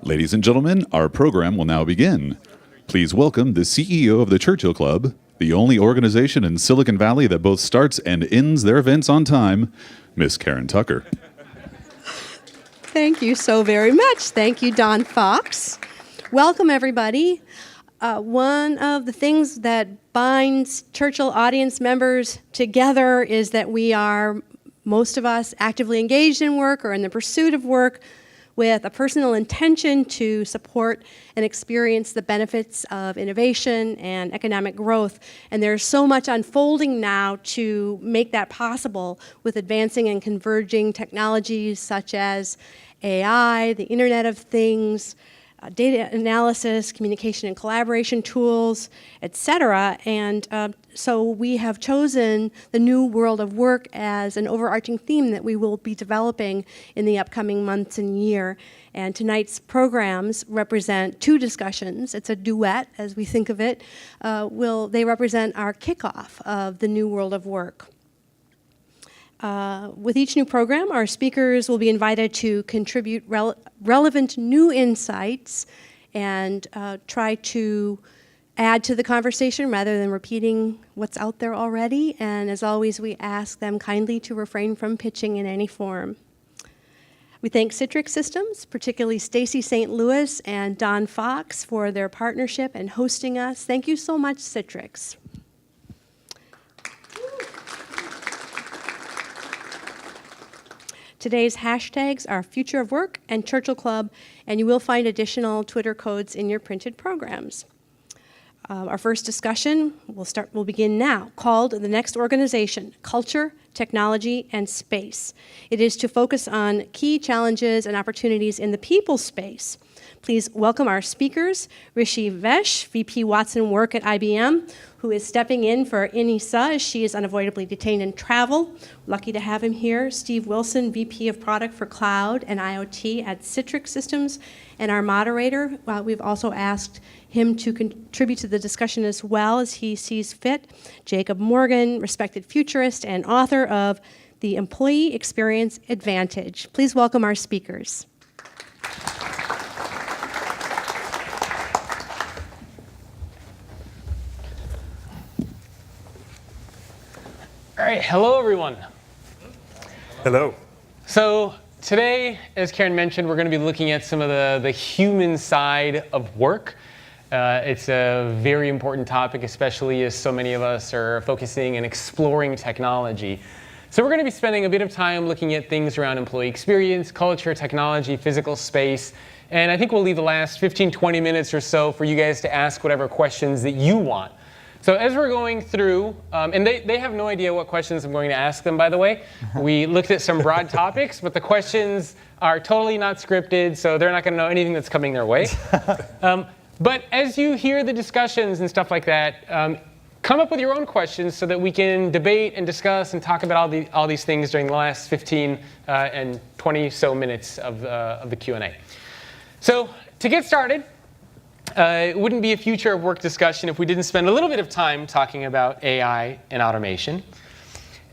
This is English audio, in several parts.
Ladies and gentlemen, our program will now begin. Please welcome the CEO of the Churchill Club, the only organization in Silicon Valley that both starts and ends their events on time, Miss Karen Tucker. Thank you so very much. Thank you, Don Fox. Welcome, everybody. One of the things that binds Churchill audience members together is that we are, most of us, actively engaged in work or in the pursuit of work with a personal intention to support and experience the benefits of innovation and economic growth. And there's so much unfolding now to make that possible with advancing and converging technologies such as AI, the Internet of Things, data analysis, communication and collaboration tools, et cetera. And so we have chosen the new world of work as an overarching theme that we will be developing in the upcoming months and year. And tonight's programs represent two discussions. It's a duet, as we think of it. They represent our kickoff of the new world of work. With each new program, our speakers will be invited to contribute relevant new insights and try to add to the conversation rather than repeating what's out there already. And as always, we ask them kindly to refrain from pitching in any form. We thank Citrix Systems, particularly Stacy St. Louis and Don Fox, for their partnership and hosting us. Thank you so much, Citrix. Today's hashtags are Future of Work and Churchill Club, and you will find additional Twitter codes in your printed programs. Our first discussion will begin now, called The Next Organization, Culture, Technology, and Space. It is to focus on key challenges and opportunities in the people space. Please welcome our speakers, Rishi Vaish, VP Watson Work at IBM, who is stepping in for Inisa as she is unavoidably detained in travel. Lucky to have him here. Steve Wilson, VP of Product for Cloud and IoT at Citrix Systems. And our moderator, we've also asked him to contribute to the discussion as well as he sees fit. Jacob Morgan, respected futurist and author of The Employee Experience Advantage. Please welcome our speakers. All right, hello everyone. Hello. So today, as Karen mentioned, we're going to be looking at some of the human side of work. It's a very important topic, especially as so many of us are focusing and exploring technology. So we're going to be spending a bit of time looking at things around employee experience, culture, technology, physical space, and I think we'll leave the last 15, 20 minutes or so for you guys to ask whatever questions that you want. So as we're going through, and they have no idea what questions I'm going to ask them, by the way. We looked at some broad topics, but the questions are totally not scripted, so they're not going to know anything that's coming their way. But as you hear the discussions and stuff like that, come up with your own questions so that we can debate and discuss and talk about all these things during the last 15 and 20 so minutes of the Q&A. So to get started, it wouldn't be a future of work discussion if we didn't spend a little bit of time talking about AI and automation.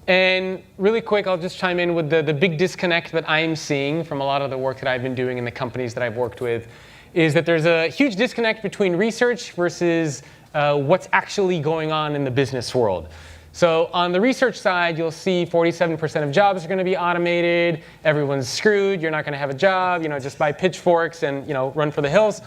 And really quick, I'll just chime in with the big disconnect that I'm seeing from a lot of the work that I've been doing in the companies that I've worked with, is that there's a huge disconnect between research versus what's actually going on in the business world. So on the research side, you'll see 47% of jobs are going to be automated. Everyone's screwed. You're not going to have a job. Just buy pitchforks and run for the hills.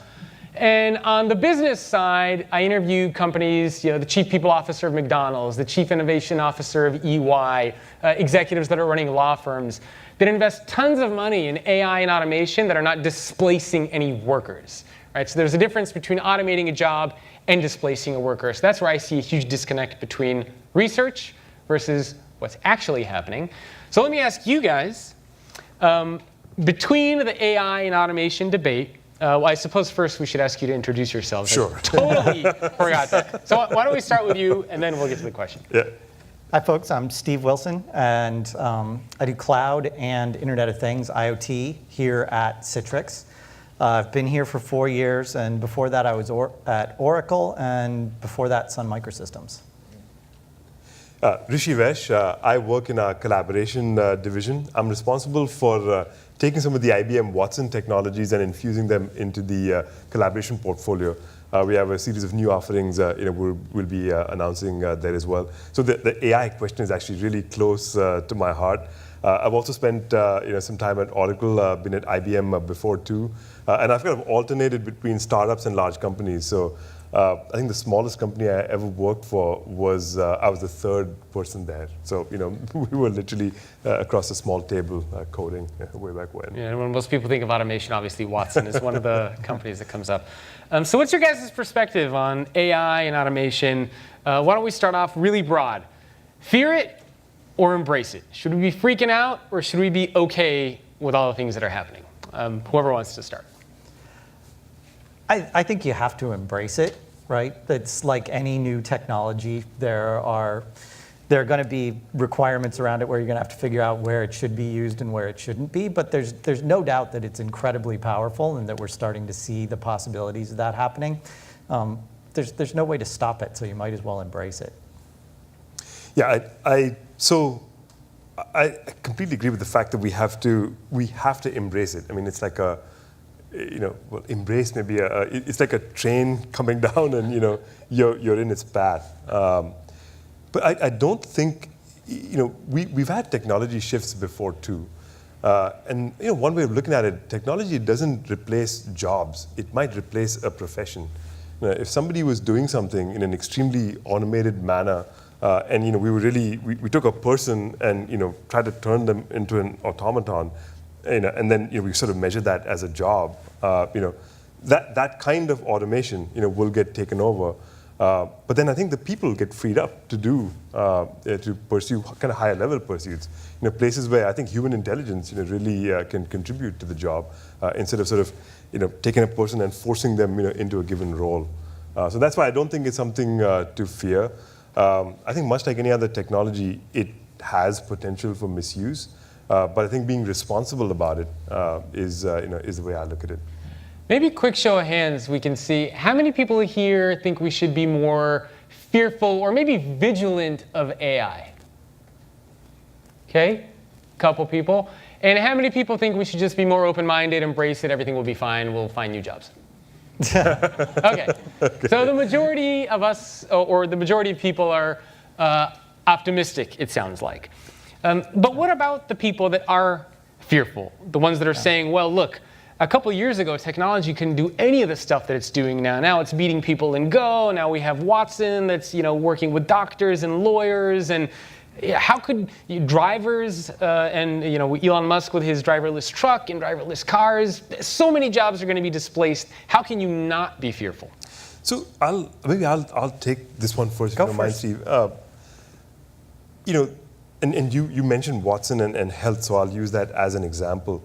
And on the business side, I interviewed companies, the chief people officer of McDonald's, the chief innovation officer of EY, executives that are running law firms that invest tons of money in AI and automation that are not displacing any workers. Right? So there's a difference between automating a job and displacing a worker. So that's where I see a huge disconnect between research versus what's actually happening. So let me ask you guys, between the AI and automation debate, well, I suppose first we should ask you to introduce yourselves. Sure. I totally forgot that. So why don't we start with you, and then we'll get to the question. Yeah. Hi, folks. I'm Steve Wilson, and I do cloud and Internet of Things, IoT, here at Citrix. I've been here for 4 years, and before that I was at Oracle, and before that Sun Microsystems. Rishi Vaish, I work in our collaboration division. I'm responsible for taking some of the IBM Watson technologies and infusing them into the collaboration portfolio. We have a series of new offerings we'll be announcing there as well. So the AI question is actually really close to my heart. I've also spent some time at Oracle, been at IBM before too, and I've kind of alternated between startups and large companies. So I think the smallest company I ever worked for was I was the third person there. So we were literally across a small table coding way back when. Yeah, and when most people think of automation, obviously Watson is one of the companies that comes up. So what's your guys' perspective on AI and automation? Why don't we start off really broad? Fear it or embrace it? Should we be freaking out or should we be okay with all the things that are happening? Whoever wants to start. I think you have to embrace it, right? It's like any new technology. There are going to be requirements around it where you're going to have to figure out where it should be used and where it shouldn't be. But there's no doubt that it's incredibly powerful and that we're starting to see the possibilities of that happening. There's no way to stop it, so you might as well embrace it. Yeah, I completely agree with the fact that we have to embrace it. I mean, it's like embrace maybe it's like a train coming down and you're in its path. But I don't think we've had technology shifts before too, and one way of looking at it, technology doesn't replace jobs. It might replace a profession. If somebody was doing something in an extremely automated manner. And we took a person and tried to turn them into an automaton, and then we sort of measure that as a job. That kind of automation will get taken over. But then I think the people get freed up to to pursue kind of higher level pursuits. Places where I think human intelligence really can contribute to the job instead of sort of taking a person and forcing them into a given role. So that's why I don't think it's something to fear. I think much like any other technology, it has potential for misuse, but I think being responsible about it is the way I look at it. Maybe quick show of hands, we can see how many people here think we should be more fearful or maybe vigilant of AI? Okay, couple people. And how many people think we should just be more open-minded, embrace it, everything will be fine, we'll find new jobs? Okay, so the majority of us, or the majority of people are optimistic, it sounds like. But what about the people that are fearful? The ones that are saying, well, look, a couple years ago, technology couldn't do any of the stuff that it's doing now. Now it's beating people in Go. Now we have Watson that's working with doctors and lawyers. And how could drivers and Elon Musk with his driverless truck and driverless cars, so many jobs are going to be displaced. How can you not be fearful? So I'll take this one first, if you don't mind, Steve. And you mentioned Watson and health, so I'll use that as an example.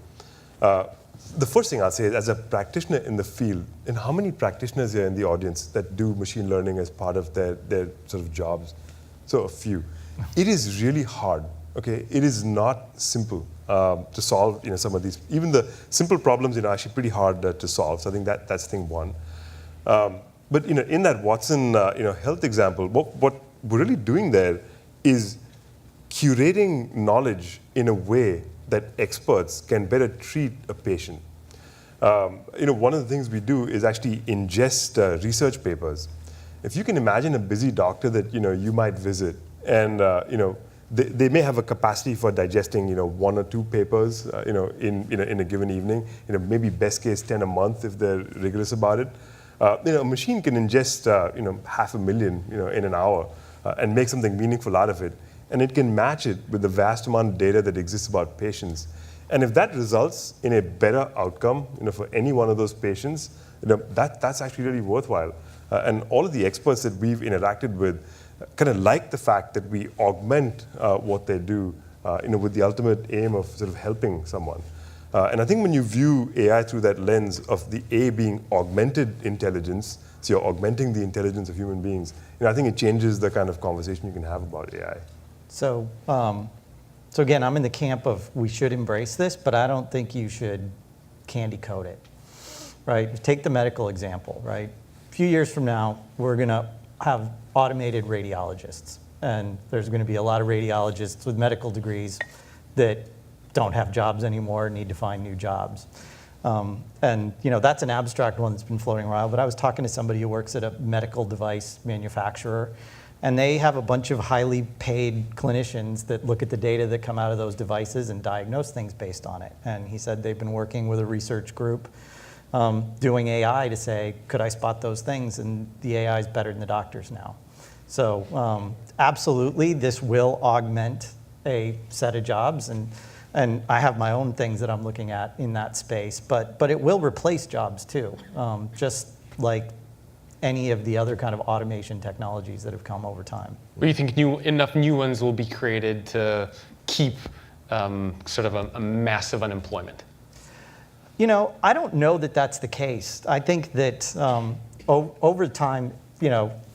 The first thing I'll say is, as a practitioner in the field, and how many practitioners here in the audience that do machine learning as part of their sort of jobs? So a few. It is really hard. Okay, it is not simple to solve. Some of these, even the simple problems, are actually pretty hard to solve. So I think that's thing one. But in that Watson health example, what we're really doing there is curating knowledge in a way that experts can better treat a patient. One of the things we do is actually ingest research papers. If you can imagine a busy doctor that you might visit, and they may have a capacity for digesting one or two papers in a given evening. Maybe best case 10 a month if they're rigorous about it. A machine can ingest 500,000 in an hour and make something meaningful out of it. And it can match it with the vast amount of data that exists about patients. And if that results in a better outcome for any one of those patients, that's actually really worthwhile. And all of the experts that we've interacted with kind of like the fact that we augment what they do with the ultimate aim of sort of helping someone. And I think when you view AI through that lens of the A being augmented intelligence, so you're augmenting the intelligence of human beings, I think it changes the kind of conversation you can have about AI. So again, I'm in the camp of we should embrace this, but I don't think you should candy coat it, right? Take the medical example, right? A few years from now, we're going to have automated radiologists, and there's going to be a lot of radiologists with medical degrees that don't have jobs anymore, need to find new jobs. And that's an abstract one that's been floating around, but I was talking to somebody who works at a medical device manufacturer, and they have a bunch of highly paid clinicians that look at the data that come out of those devices and diagnose things based on it. And he said they've been working with a research group doing AI to say, could I spot those things? And the AI is better than the doctors now. So absolutely, this will augment a set of jobs, and I have my own things that I'm looking at in that space, but it will replace jobs too, just like any of the other kind of automation technologies that have come over time. Or you think enough new ones will be created to keep sort of a massive unemployment? I don't know that that's the case. I think that over time,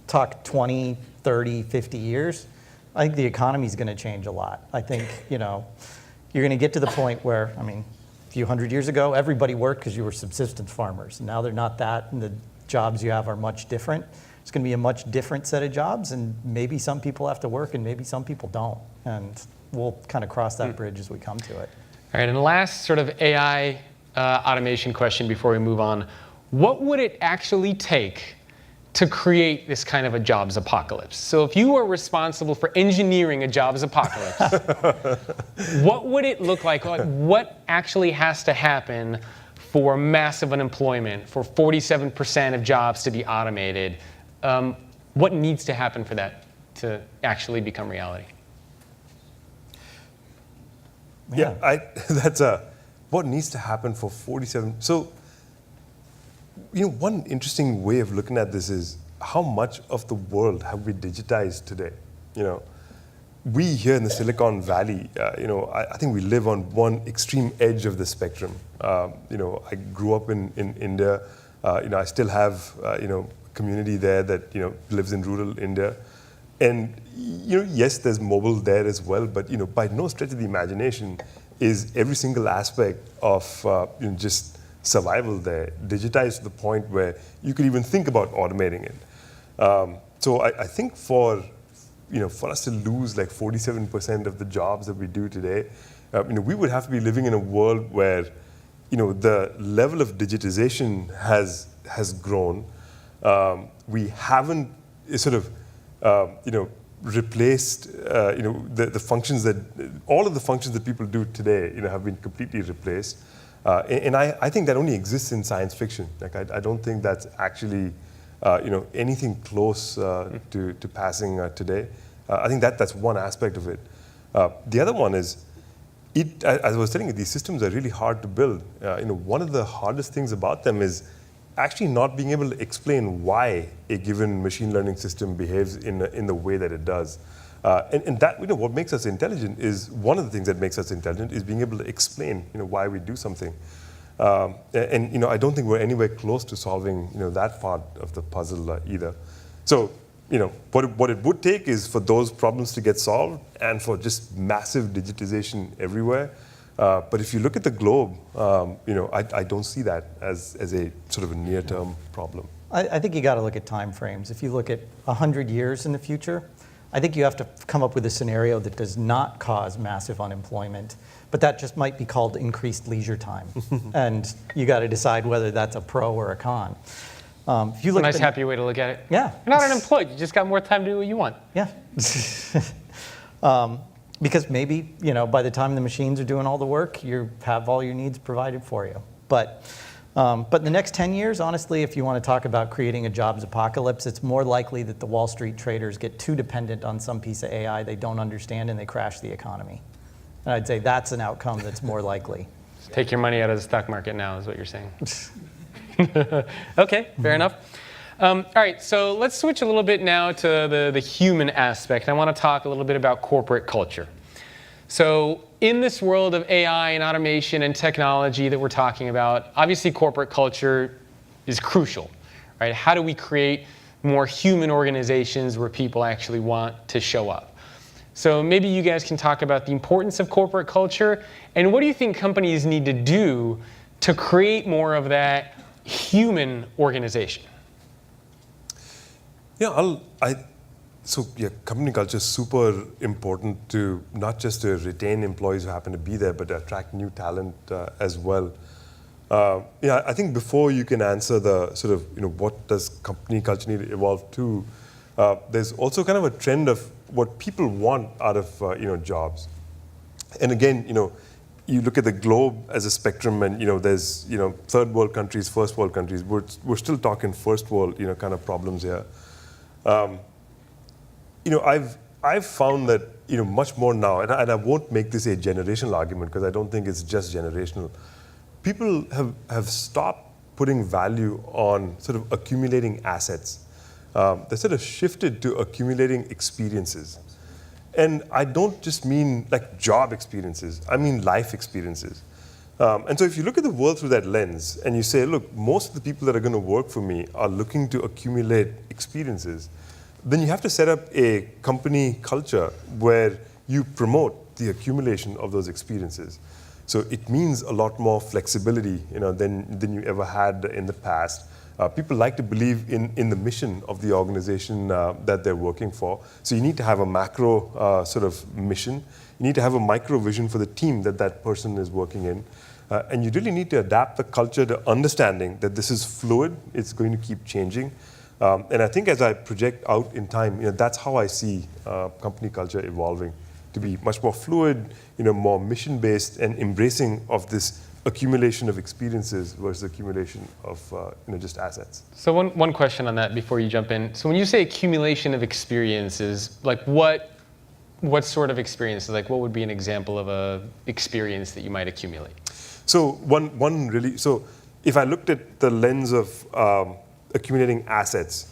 talk 20, 30, 50 years, I think the economy is going to change a lot. I think, you're going to get to the point where, a few hundred years ago, everybody worked because you were subsistence farmers. Now they're not that, and the jobs you have are much different. It's going to be a much different set of jobs, and maybe some people have to work and maybe some people don't. And we'll kind of cross that bridge as we come to it. All right, and the last sort of AI automation question before we move on. What would it actually take to create this kind of a jobs apocalypse? So if you were responsible for engineering a jobs apocalypse, what would it look like? What actually has to happen for massive unemployment, for 47% of jobs to be automated? What needs to happen for that to actually become reality? Yeah, that's what needs to happen for 47. So, one interesting way of looking at this is how much of the world have we digitized today? We here in the Silicon Valley, I think we live on one extreme edge of the spectrum. I grew up in India. I still have, a community there that, lives in rural India. And, yes, there's mobile there as well, but, by no stretch of the imagination is every single aspect of just survival there digitized to the point where you could even think about automating it. So I think for us to lose like 47% of the jobs that we do today, we would have to be living in a world where the level of digitization has grown. We haven't sort of replaced the functions that all of the functions that people do today have been completely replaced, and I think that only exists in science fiction. Like I don't think that's actually anything close to passing today. I think that's one aspect of it. The other one is as I was telling you, these systems are really hard to build. One of the hardest things about them is actually not being able to explain why a given machine learning system behaves in the way that it does. And that, what makes us intelligent is, one of the things that makes us intelligent is being able to explain, why we do something. And I don't think we're anywhere close to solving, that part of the puzzle either. So, what it would take is for those problems to get solved and for just massive digitization everywhere. But if you look at the globe, I don't see that as a sort of a near-term problem. I think you got to look at time frames. If you look at 100 years in the future, I think you have to come up with a scenario that does not cause massive unemployment, but that just might be called increased leisure time. And you got to decide whether that's a pro or a con. If you look It's a nice, happy way to look at it. Yeah. You're not unemployed. You just got more time to do what you want. Yeah. Because maybe, by the time the machines are doing all the work, you have all your needs provided for you. But in the next 10 years, honestly, if you want to talk about creating a jobs apocalypse, it's more likely that the Wall Street traders get too dependent on some piece of AI they don't understand and they crash the economy. And I'd say that's an outcome that's more likely. Take your money out of the stock market now is what you're saying. Okay, fair enough. All right, so let's switch a little bit now to the human aspect. I want to talk a little bit about corporate culture. So in this world of AI and automation and technology that we're talking about, obviously corporate culture is crucial, right? How do we create more human organizations where people actually want to show up? So maybe you guys can talk about the importance of corporate culture, and what do you think companies need to do to create more of that human organization? Yeah, So yeah, company culture is super important to not just to retain employees who happen to be there, but to attract new talent as well. Yeah, I think before you can answer the sort of, what does company culture need to evolve to, there's also kind of a trend of what people want out of, jobs. And again, you look at the globe as a spectrum, and there's third world countries, first world countries. We're still talking first world kind of problems here. I've found that much more now, and I won't make this a generational argument because I don't think it's just generational. People have stopped putting value on sort of accumulating assets. They sort of shifted to accumulating experiences. And I don't just mean like job experiences, I mean life experiences. And so if you look at the world through that lens and you say, look, most of the people that are going to work for me are looking to accumulate experiences, then you have to set up a company culture where you promote the accumulation of those experiences. So it means a lot more flexibility than you ever had in the past. People like to believe in the mission of the organization that they're working for. So you need to have a macro sort of mission. You need to have a micro vision for the team that person is working in. And you really need to adapt the culture to understanding that this is fluid, it's going to keep changing. And I think as I project out in time, that's how I see company culture evolving to be much more fluid, more mission-based and embracing of this accumulation of experiences versus accumulation of just assets. So one question on that before you jump in. So when you say accumulation of experiences, like what sort of experiences? Like what would be an example of a experience that you might accumulate? So so if I looked at the lens of accumulating assets,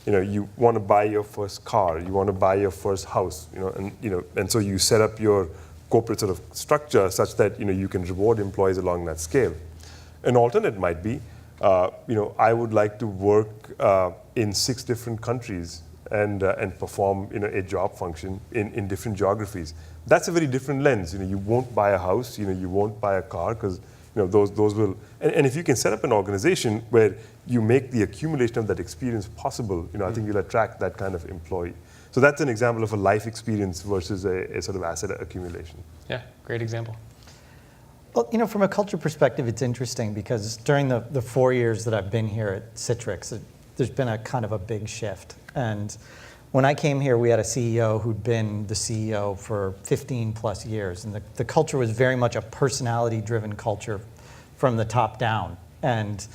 you want to buy your first car, you want to buy your first house, and so you set up your corporate sort of structure such that you can reward employees along that scale. An alternate might be, I would like to work in 6 different countries and perform a job function in different geographies. That's a very different lens. You won't buy a house, you won't buy a car because those will. And if you can set up an organization where you make the accumulation of that experience possible, I think you'll attract that kind of employee. So that's an example of a life experience versus a sort of asset accumulation. Yeah, great example. Well, from a culture perspective, it's interesting because during the 4 years that I've been here at Citrix, there's been a kind of a big shift. And when I came here, we had a CEO who'd been the CEO for 15 plus years. And the culture was very much a personality-driven culture from the top down. And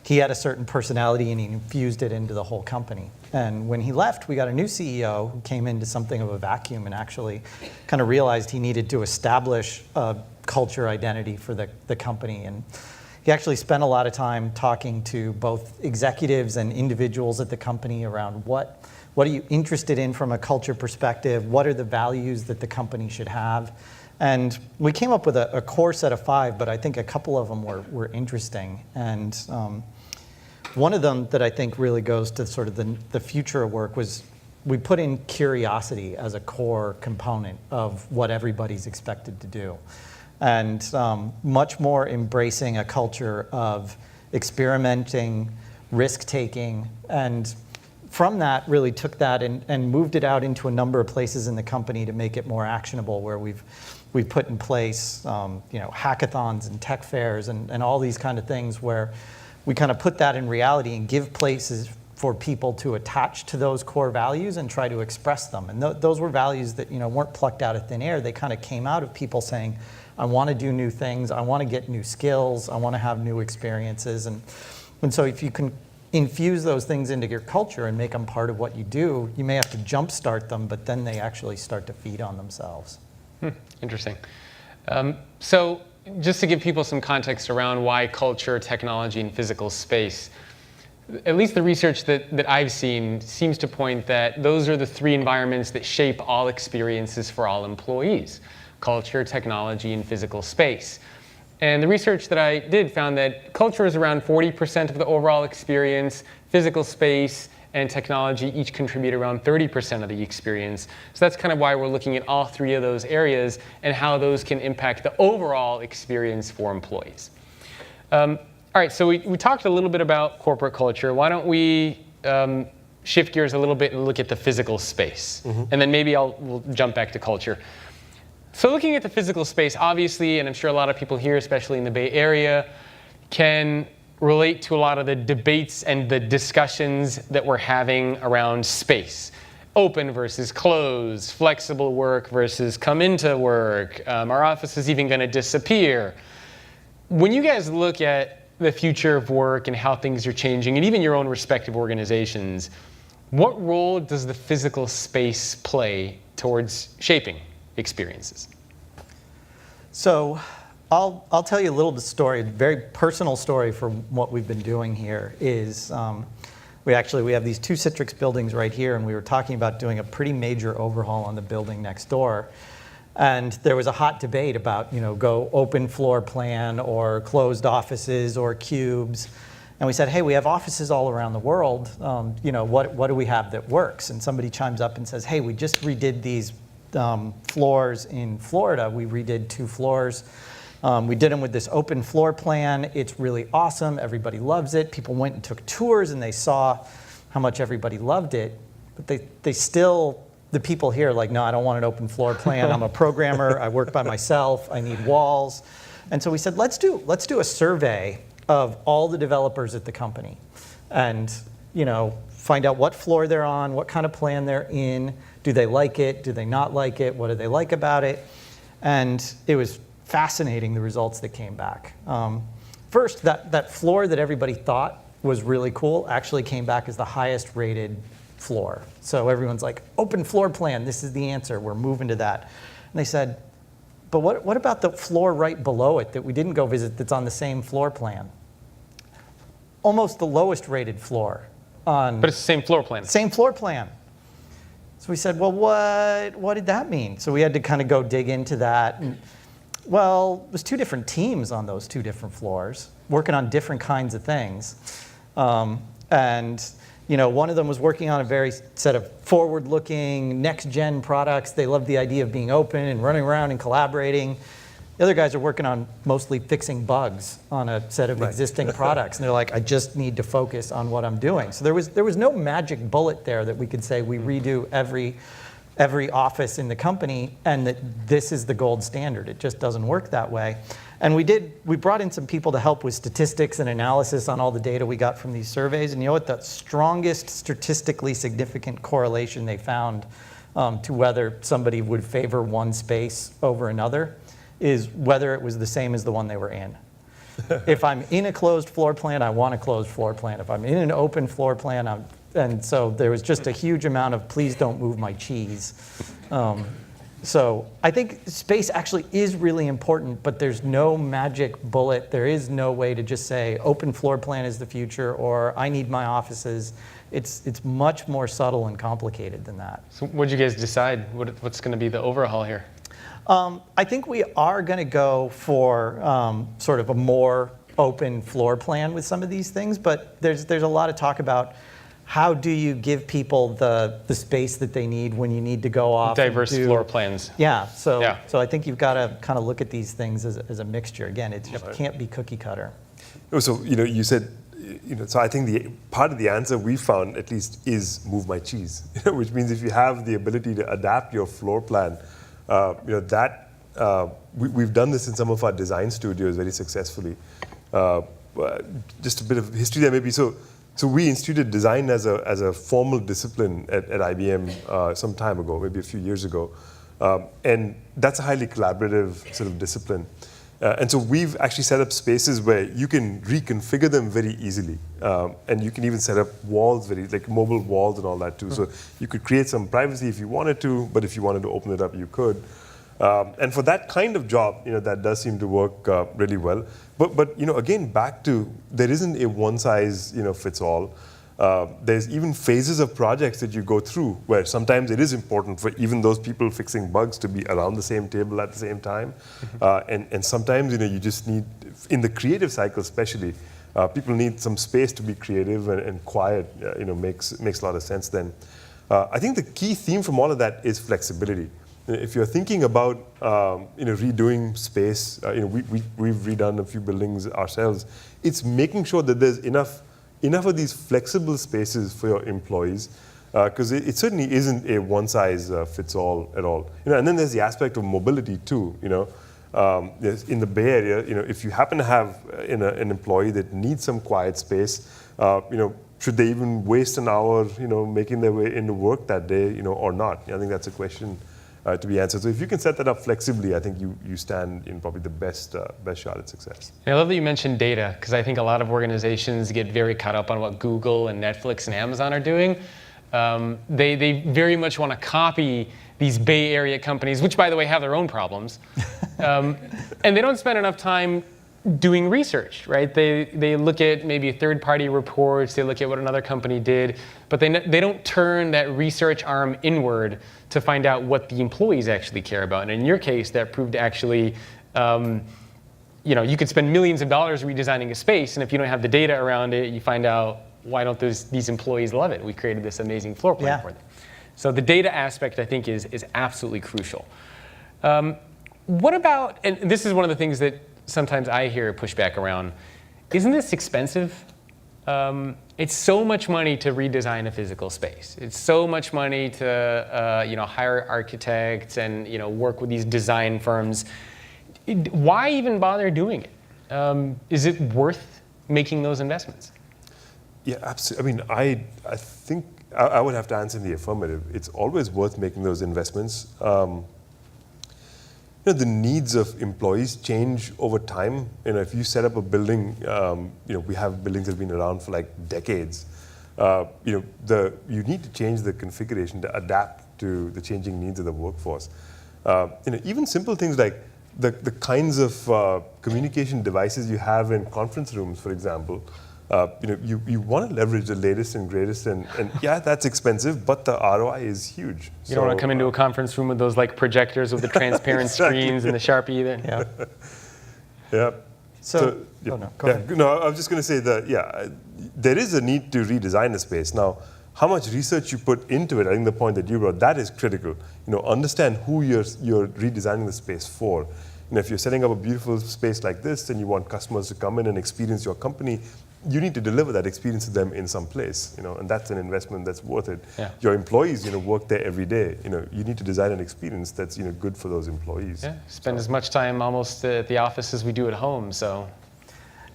he had a certain personality and he infused it into the whole company. And when he left, we got a new CEO who came into something of a vacuum and actually kind of realized he needed to establish a culture identity for the company. And he actually spent a lot of time talking to both executives and individuals at the company around what are you interested in from a culture perspective? What are the values that the company should have? And we came up with a core set of 5, but I think a couple of them were interesting. And one of them that I think really goes to sort of the future of work was we put in curiosity as a core component of what everybody's expected to do. And much more embracing a culture of experimenting, risk-taking, and from that really took that and moved it out into a number of places in the company to make it more actionable, where we've put in place hackathons and tech fairs and all these kind of things where we kind of put that in reality and give places for people to attach to those core values and try to express them. And those were values that weren't plucked out of thin air. They kind of came out of people saying, I want to do new things, I want to get new skills, I want to have new experiences. And so if you can infuse those things into your culture and make them part of what you do, you may have to jumpstart them, but then they actually start to feed on themselves. Interesting. So just to give people some context around why culture, technology, and physical space, at least the research that I've seen seems to point that those are the 3 environments that shape all experiences for all employees: culture, technology, and physical space. And the research that I did found that culture is around 40% of the overall experience, physical space and technology each contribute around 30% of the experience. So that's kind of why we're looking at all 3 of those areas and how those can impact the overall experience for employees. All right, so we talked a little bit about corporate culture. Why don't we shift gears a little bit and look at the physical space. And then maybe we'll jump back to culture. So looking at the physical space, obviously, and I'm sure a lot of people here, especially in the Bay Area, can relate to a lot of the debates and the discussions that we're having around space. Open versus closed, flexible work versus come into work. Our office is even going to disappear. When you guys look at the future of work and how things are changing, and even your own respective organizations, what role does the physical space play towards shaping experiences? So I'll tell you a little story, a very personal story from what we've been doing here is we have these two Citrix buildings right here, and we were talking about doing a pretty major overhaul on the building next door. And there was a hot debate about, go open floor plan or closed offices or cubes. And we said, hey, we have offices all around the world. What do we have that works? And somebody chimes up and says, hey, we just redid these floors in Florida. We redid 2 floors. We did them with this open floor plan. It's really awesome. Everybody loves it. People went and took tours, and they saw how much everybody loved it. But the people here are like, no, I don't want an open floor plan. I'm a programmer. I work by myself. I need walls. And so we said, let's do a survey of all the developers at the company and find out what floor they're on, what kind of plan they're in. Do they like it? Do they not like it? What do they like about it? And it was fascinating, the results that came back. First, that floor that everybody thought was really cool actually came back as the highest rated floor. So everyone's like, open floor plan, this is the answer, we're moving to that. And they said, but what about the floor right below it that we didn't go visit that's on the same floor plan? Almost the lowest rated floor on. But it's the same floor plan. Same floor plan. So we said, well, what did that mean? So we had to kind of go dig into that. And, well, there's 2 different teams on those 2 different floors working on different kinds of things. One of them was working on a very set of forward-looking, next-gen products. They loved the idea of being open and running around and collaborating. The other guys are working on mostly fixing bugs on a set of existing products. And they're like, I just need to focus on what I'm doing. So there was no magic bullet there that we could say we redo every office in the company and that this is the gold standard. It just doesn't work that way. And we brought in some people to help with statistics and analysis on all the data we got from these surveys. And you know what? The strongest statistically significant correlation they found to whether somebody would favor one space over another is whether it was the same as the one they were in. If I'm in a closed floor plan, I want a closed floor plan. If I'm in an open floor plan, and so there was just a huge amount of please don't move my cheese. So I think space actually is really important, but there's no magic bullet. There is no way to just say open floor plan is the future or I need my offices. It's much more subtle and complicated than that. So what did you guys decide? What's going to be the overhaul here? I think we are going to go for sort of a more open floor plan with some of these things, but there's a lot of talk about how do you give people the space that they need when you need to go off diverse floor plans. Yeah, so I think you've got to kind of look at these things as a mixture. Again, it just can't be cookie cutter. So you said, so I think the part of the answer we found at least is move my cheese, which means if you have the ability to adapt your floor plan, we've done this in some of our design studios very successfully. Just a bit of history there maybe. So we instituted design as a formal discipline at IBM some time ago, maybe a few years ago. And that's a highly collaborative sort of discipline. And so we've actually set up spaces where you can reconfigure them very easily. And you can even set up walls, like mobile walls and all that too. So you could create some privacy if you wanted to, but if you wanted to open it up, you could. And for that kind of job, that does seem to work really well. But again, back to there isn't a one size fits all. There's even phases of projects that you go through where sometimes it is important for even those people fixing bugs to be around the same table at the same time. And sometimes you just need, in the creative cycle especially, people need some space to be creative and quiet. Makes a lot of sense then. I think the key theme from all of that is flexibility. If you're thinking about redoing space, we've redone a few buildings ourselves. It's making sure that there's enough enough of these flexible spaces for your employees, because it certainly isn't a one-size-fits-all at all. And then there's the aspect of mobility too. In the Bay Area, if you happen to have an employee that needs some quiet space, should they even waste an hour, making their way into work that day, or not? I think that's a question to be answered. So if you can set that up flexibly, I think you stand in probably the best shot at success. I love that you mentioned data, because I think a lot of organizations get very caught up on what Google and Netflix and Amazon are doing. They very much want to copy these Bay Area companies, which, by the way, have their own problems. And they don't spend enough time doing research, right? They look at maybe third-party reports, they look at what another company did, but they don't turn that research arm inward to find out what the employees actually care about. And in your case, that proved actually, you could spend millions of dollars redesigning a space, and if you don't have the data around it, you find out, why don't these employees love it? We created this amazing floor plan for them. So the data aspect, I think, is absolutely crucial. What about, and this is one of the things that sometimes I hear pushback around, isn't this expensive? It's so much money to redesign a physical space. It's so much money to hire architects and work with these design firms. Why even bother doing it? Is it worth making those investments? Yeah, absolutely. I mean, I think I would have to answer in the affirmative. It's always worth making those investments. The needs of employees change over time. If you set up a building, we have buildings that have been around for like decades. You need to change the configuration to adapt to the changing needs of the workforce. Even simple things like the kinds of communication devices you have in conference rooms, for example. You want to leverage the latest and greatest, and yeah, that's expensive, but the ROI is huge. You don't want to come into a conference room with those like projectors with the transparent screens and the Sharpie either. Yeah. Yeah. So yeah. Go ahead. No, I was just going to say that, there is a need to redesign the space. Now, how much research you put into it, I think the point that you brought, that is critical. Understand who you're redesigning the space for. If you're setting up a beautiful space like this, and you want customers to come in and experience your company, you need to deliver that experience to them in some place, and that's an investment that's worth it. Yeah. Your employees, work there every day. You need to design an experience that's, good for those employees. Yeah, spend as much time almost at the office as we do at home, so.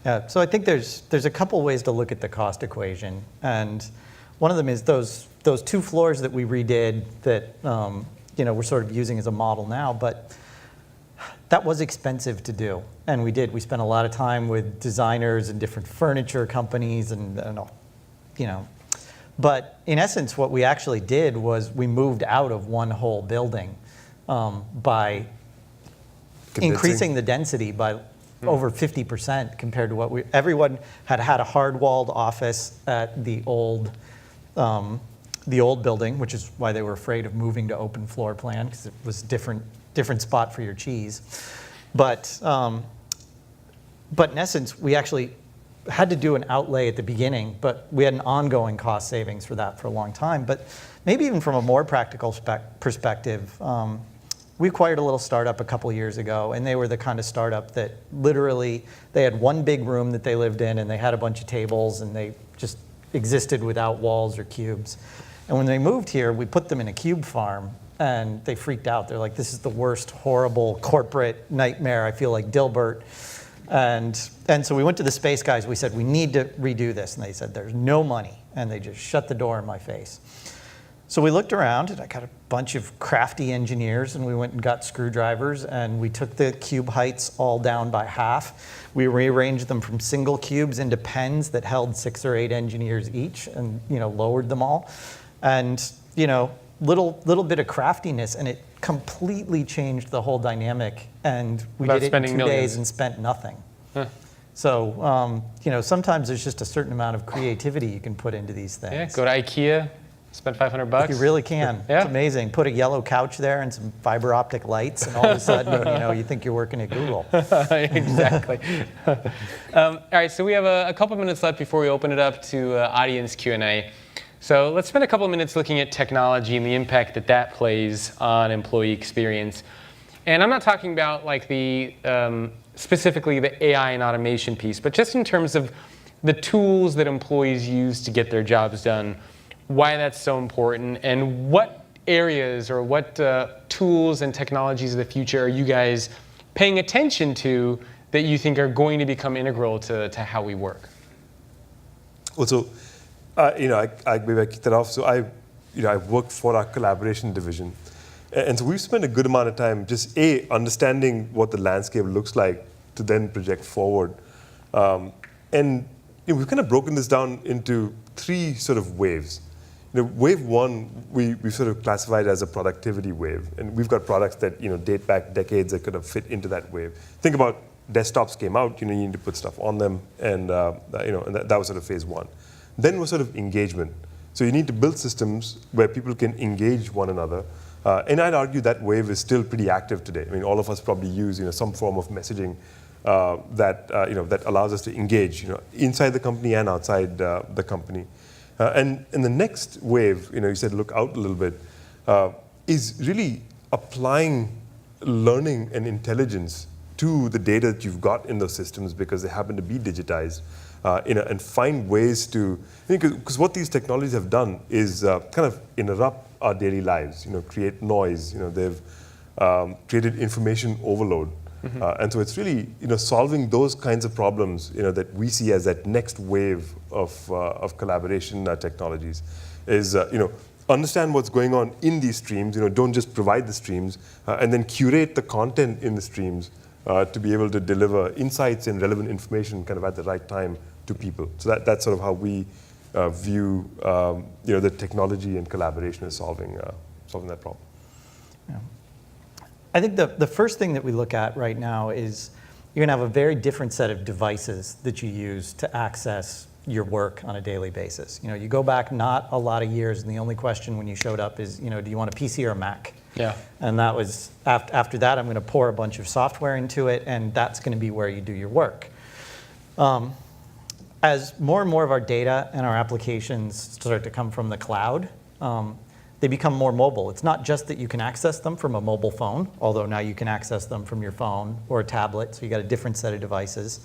Yeah, so I think there's a couple ways to look at the cost equation, and one of them is those 2 floors that we redid that we're sort of using as a model now, but that was expensive to do, and we spent a lot of time with designers and different furniture companies but in essence what we actually did was we moved out of one whole building by increasing the density by over 50% compared to what everyone had a hard-walled office at the old building, which is why they were afraid of moving to open floor plan, because it was different spot for your cheese. But in essence, we actually had to do an outlay at the beginning, but we had an ongoing cost savings for that for a long time. But maybe even from a more practical perspective, we acquired a little startup a couple years ago, and they were the kind of startup that literally, they had one big room that they lived in, and they had a bunch of tables, and they just existed without walls or cubes. And when they moved here, we put them in a cube farm, and they freaked out. They're like, this is the worst, horrible corporate nightmare. I feel like Dilbert. And so we went to the space guys. We said, we need to redo this. And they said, there's no money. And they just shut the door in my face. So we looked around, and I got a bunch of crafty engineers, and we went and got screwdrivers, and we took the cube heights all down by half. We rearranged them from single cubes into pens that held 6 or 8 engineers each, and lowered them all. And little bit of craftiness, and it completely changed the whole dynamic. And we did it in 2 days and spent nothing. Huh. So sometimes there's just a certain amount of creativity you can put into these things. Yeah, go to IKEA, spend $500. You really can. Yeah. It's amazing. Put a yellow couch there and some fiber optic lights, and all of a sudden, you think you're working at Google. Exactly. All right, so we have a couple minutes left before we open it up to audience Q&A. So let's spend a couple of minutes looking at technology and the impact that plays on employee experience. And I'm not talking about like the specifically the AI and automation piece, but just in terms of the tools that employees use to get their jobs done, why that's so important, and what areas or what tools and technologies of the future are you guys paying attention to that you think are going to become integral to how we work? Well, so, maybe I kick that off. So I worked for our collaboration division. And so we've spent a good amount of time just, understanding what the landscape looks like to then project forward. And we've kind of broken this down into 3 sort of waves. Wave 1, we've sort of classified as a productivity wave. And we've got products that date back decades that could have fit into that wave. Think about desktops came out, you need to put stuff on them, and and that was sort of phase 1. Then was sort of engagement. So you need to build systems where people can engage one another. And I'd argue that wave is still pretty active today. I mean, all of us probably use some form of messaging that allows us to engage inside the company and outside the company. And in the next wave, you said look out a little bit, is really applying learning and intelligence to the data that you've got in those systems because they happen to be digitized, and find ways to, because what these technologies have done is kind of interrupt our daily lives, create noise, they've created information overload. And so it's really, solving those kinds of problems, that we see as that next wave of collaboration technologies is, understand what's going on in these streams, don't just provide the streams, and then curate the content in the streams to be able to deliver insights and relevant information kind of at the right time to people. So that's sort of how we view, the technology and collaboration as solving that problem. Yeah. I think the first thing that we look at right now is you're going to have a very different set of devices that you use to access your work on a daily basis. You go back not a lot of years, and the only question when you showed up is, do you want a PC or a Mac? Yeah. And that was, after that, I'm going to pour a bunch of software into it, and that's going to be where you do your work. As more and more of our data and our applications start to come from the cloud, they become more mobile. It's not just that you can access them from a mobile phone, although now you can access them from your phone or a tablet, so you got a different set of devices.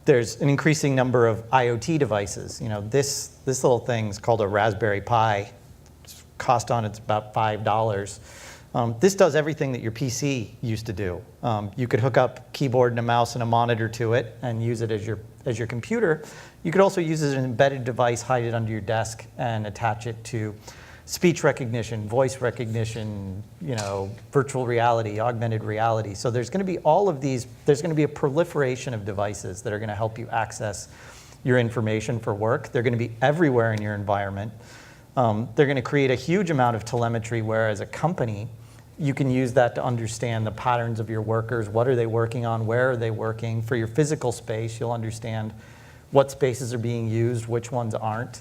There's an increasing number of IoT devices. This little thing's called a Raspberry Pi. Cost on it's about $5. This does everything that your PC used to do. You could hook up keyboard and a mouse and a monitor to it and use it as your computer. You could also use it as an embedded device, hide it under your desk, and attach it to speech recognition, voice recognition, virtual reality, augmented reality. So there's going to be all of these. There's going to be a proliferation of devices that are going to help you access your information for work. They're going to be everywhere in your environment. They're going to create a huge amount of telemetry where, as a company, you can use that to understand the patterns of your workers. What are they working on? Where are they working? For your physical space, you'll understand what spaces are being used, which ones aren't.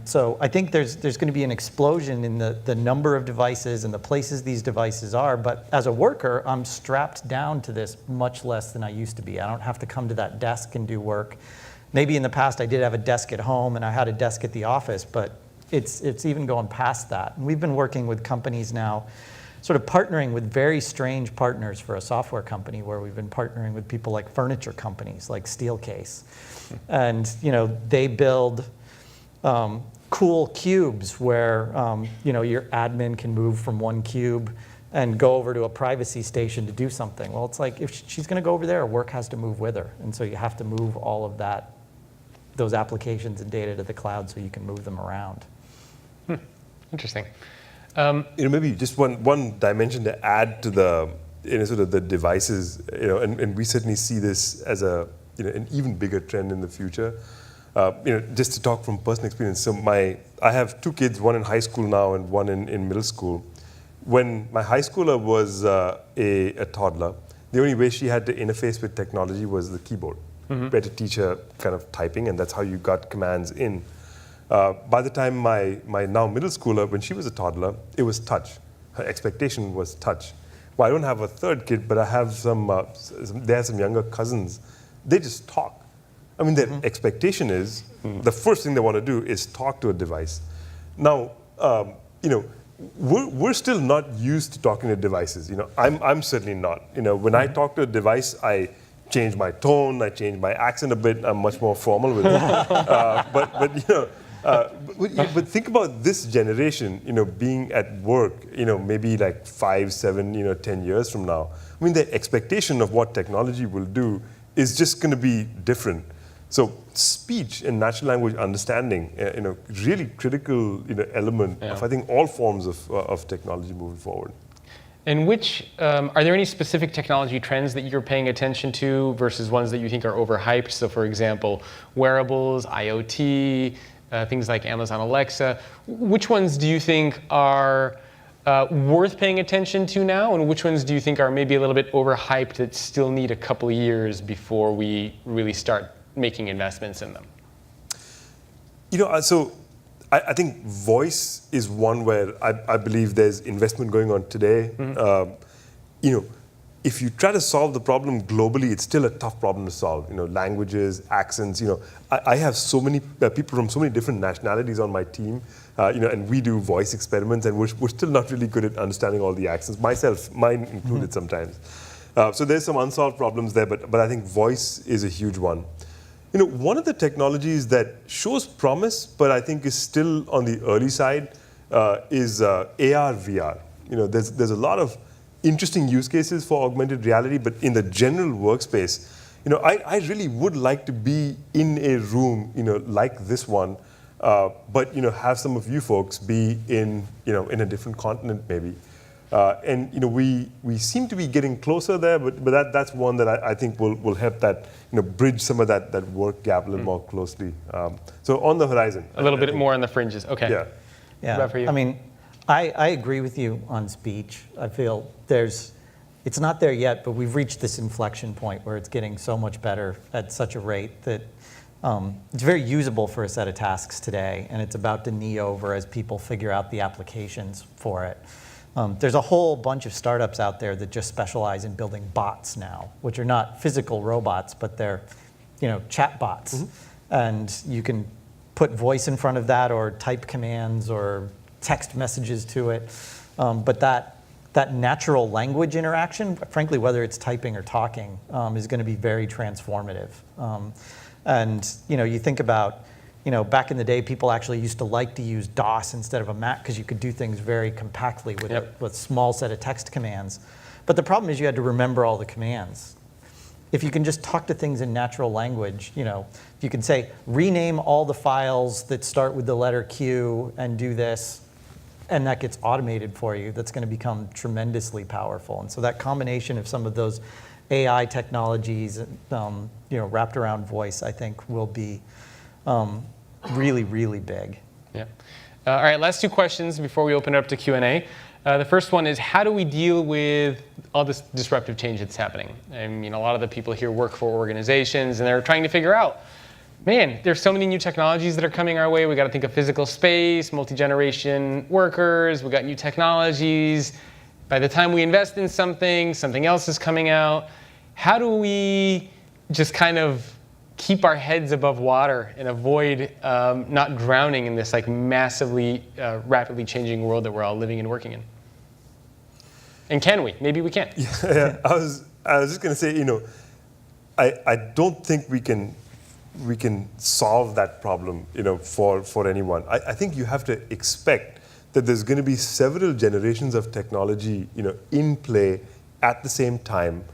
So I think there's going to be an explosion in the number of devices and the places these devices are. But as a worker, I'm strapped down to this much less than I used to be. I don't have to come to that desk and do work. Maybe in the past I did have a desk at home and I had a desk at the office, but it's even going past that. And we've been working with companies now, sort of partnering with very strange partners for a software company, where we've been partnering with people like furniture companies like Steelcase. And they build cool cubes where your admin can move from one cube and go over to a privacy station to do something. Well, it's like, if she's going to go over there, work has to move with her. And so you have to move all of those applications and data to the cloud so you can move them around. Interesting. Maybe just one dimension to add to the sort of the devices, and we certainly see this as an even bigger trend in the future. Just to talk from personal experience. So I have 2 kids, one in high school now and one in middle school. When my high schooler was a toddler, the only way she had to interface with technology was the keyboard. We had to teach her kind of typing, and that's how you got commands in. By the time my now middle schooler, when she was a toddler, it was touch. Her expectation was touch. Well, I don't have a third kid, but I have they have some younger cousins. They just talk. I mean, their expectation is the first thing they want to do is talk to a device. Now, we're still not used to talking to devices. I'm certainly not. When I talk to a device, changed my tone, I changed my accent a bit. I'm much more formal with it. But think about this generation, being at work, maybe like 5, 7, 10 years from now. I mean, the expectation of what technology will do is just going to be different. So speech and natural language understanding, really critical, element of, I think, all forms of technology moving forward. And are there any specific technology trends that you're paying attention to versus ones that you think are overhyped? So for example, wearables, IoT, things like Amazon Alexa. Which ones do you think are worth paying attention to now, and which ones do you think are maybe a little bit overhyped that still need a couple of years before we really start making investments in them? So I think voice is one where I believe there's investment going on today. If you try to solve the problem globally, it's still a tough problem to solve. Languages, accents. I have so many people from so many different nationalities on my team. And we do voice experiments, and we're still not really good at understanding all the accents. Mine included sometimes. So there's some unsolved problems there, but I think voice is a huge one. One of the technologies that shows promise, but I think is still on the early side, is AR, VR. There's a lot of interesting use cases for augmented reality, but in the general workspace, I really would like to be in a room, like this one, but have some of you folks be in a different continent maybe. And we seem to be getting closer there, but that's one that I think will help that bridge some of that work gap a little more closely. So on the horizon. A little bit more on the fringes. Okay. Yeah. Rob, for you? I mean, I agree with you on speech. I feel it's not there yet, but we've reached this inflection point where it's getting so much better at such a rate that it's very usable for a set of tasks today, and it's about to knee over as people figure out the applications for it. There's a whole bunch of startups out there that just specialize in building bots now, which are not physical robots, but they're chat bots. And you can put voice in front of that or type commands or text messages to it. But that natural language interaction, frankly, whether it's typing or talking, is going to be very transformative. And you think about, back in the day, people actually used to like to use DOS instead of a Mac because you could do things very compactly with a small set of text commands. But the problem is you had to remember all the commands. If you can just talk to things in natural language, if you can say, rename all the files that start with the letter Q and do this, and that gets automated for you, that's going to become tremendously powerful. And so that combination of some of those AI technologies, wrapped around voice, I think will be really, really big. Yeah. All right, last two questions before we open it up to Q&A. The first one is, how do we deal with all this disruptive change that's happening? I mean, a lot of the people here work for organizations, and they're trying to figure out, man, there's so many new technologies that are coming our way. We got to think of physical space, multi-generation workers. We got new technologies. By the time we invest in something else is coming out. How do we just kind of keep our heads above water and avoid not drowning in this massively, rapidly changing world that we're all living and working in? And can we? Maybe we can't. Yeah. I was just going to say, I don't think we can solve that problem, for anyone. I think you have to expect that there's going to be several generations of technology, in play at the same time.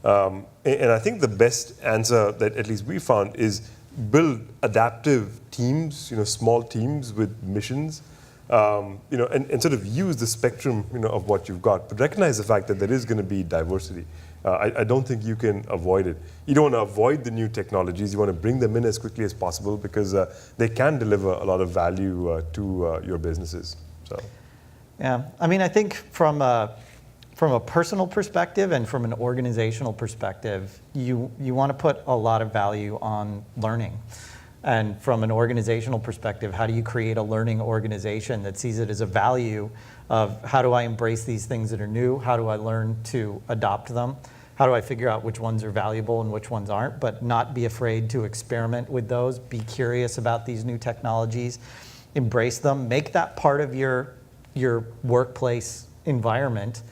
And I think the best answer that at least we found is build adaptive teams, small teams with missions, and sort of use the spectrum, of what you've got. But recognize the fact that there is going to be diversity. I don't think you can avoid it. You don't want to avoid the new technologies. You want to bring them in as quickly as possible because they can deliver a lot of value to your businesses. So, yeah, I mean, I think from a personal perspective and from an organizational perspective, you want to put a lot of value on learning. And from an organizational perspective, how do you create a learning organization that sees it as a value of how do I embrace these things that are new? How do I learn to adopt them? How do I figure out which ones are valuable and which ones aren't, but not be afraid to experiment with those, be curious about these new technologies, embrace them, make that part of your workplace environment.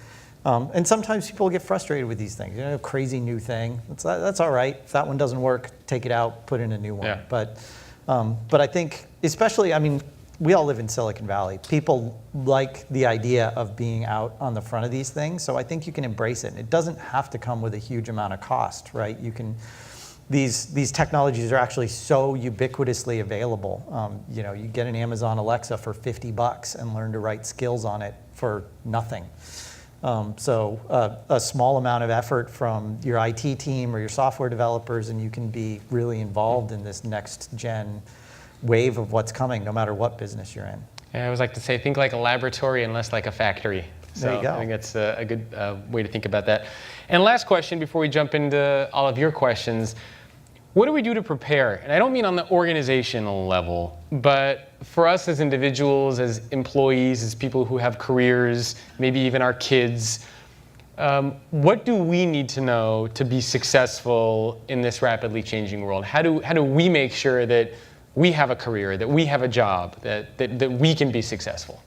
And sometimes people get frustrated with these things. Crazy new thing. That's all right. If that one doesn't work, take it out, put in a new one. Yeah. But I think, especially, we all live in Silicon Valley. People like the idea of being out on the front of these things, so I think you can embrace it. It doesn't have to come with a huge amount of cost, right? These technologies are actually so ubiquitously available. You get an Amazon Alexa for $50 and learn to write skills on it for nothing. So a small amount of effort from your IT team or your software developers, and you can be really involved in this next gen wave of what's coming, no matter what business you're in. Yeah, I always like to say, think like a laboratory and less like a factory. So There you go. I think that's a good way to think about that. And last question before we jump into all of your questions. What do we do to prepare? And I don't mean on the organizational level, but for us as individuals, as employees, as people who have careers, maybe even our kids, what do we need to know to be successful in this rapidly changing world? How do we make sure that we have a career, that we have a job, that we can be successful?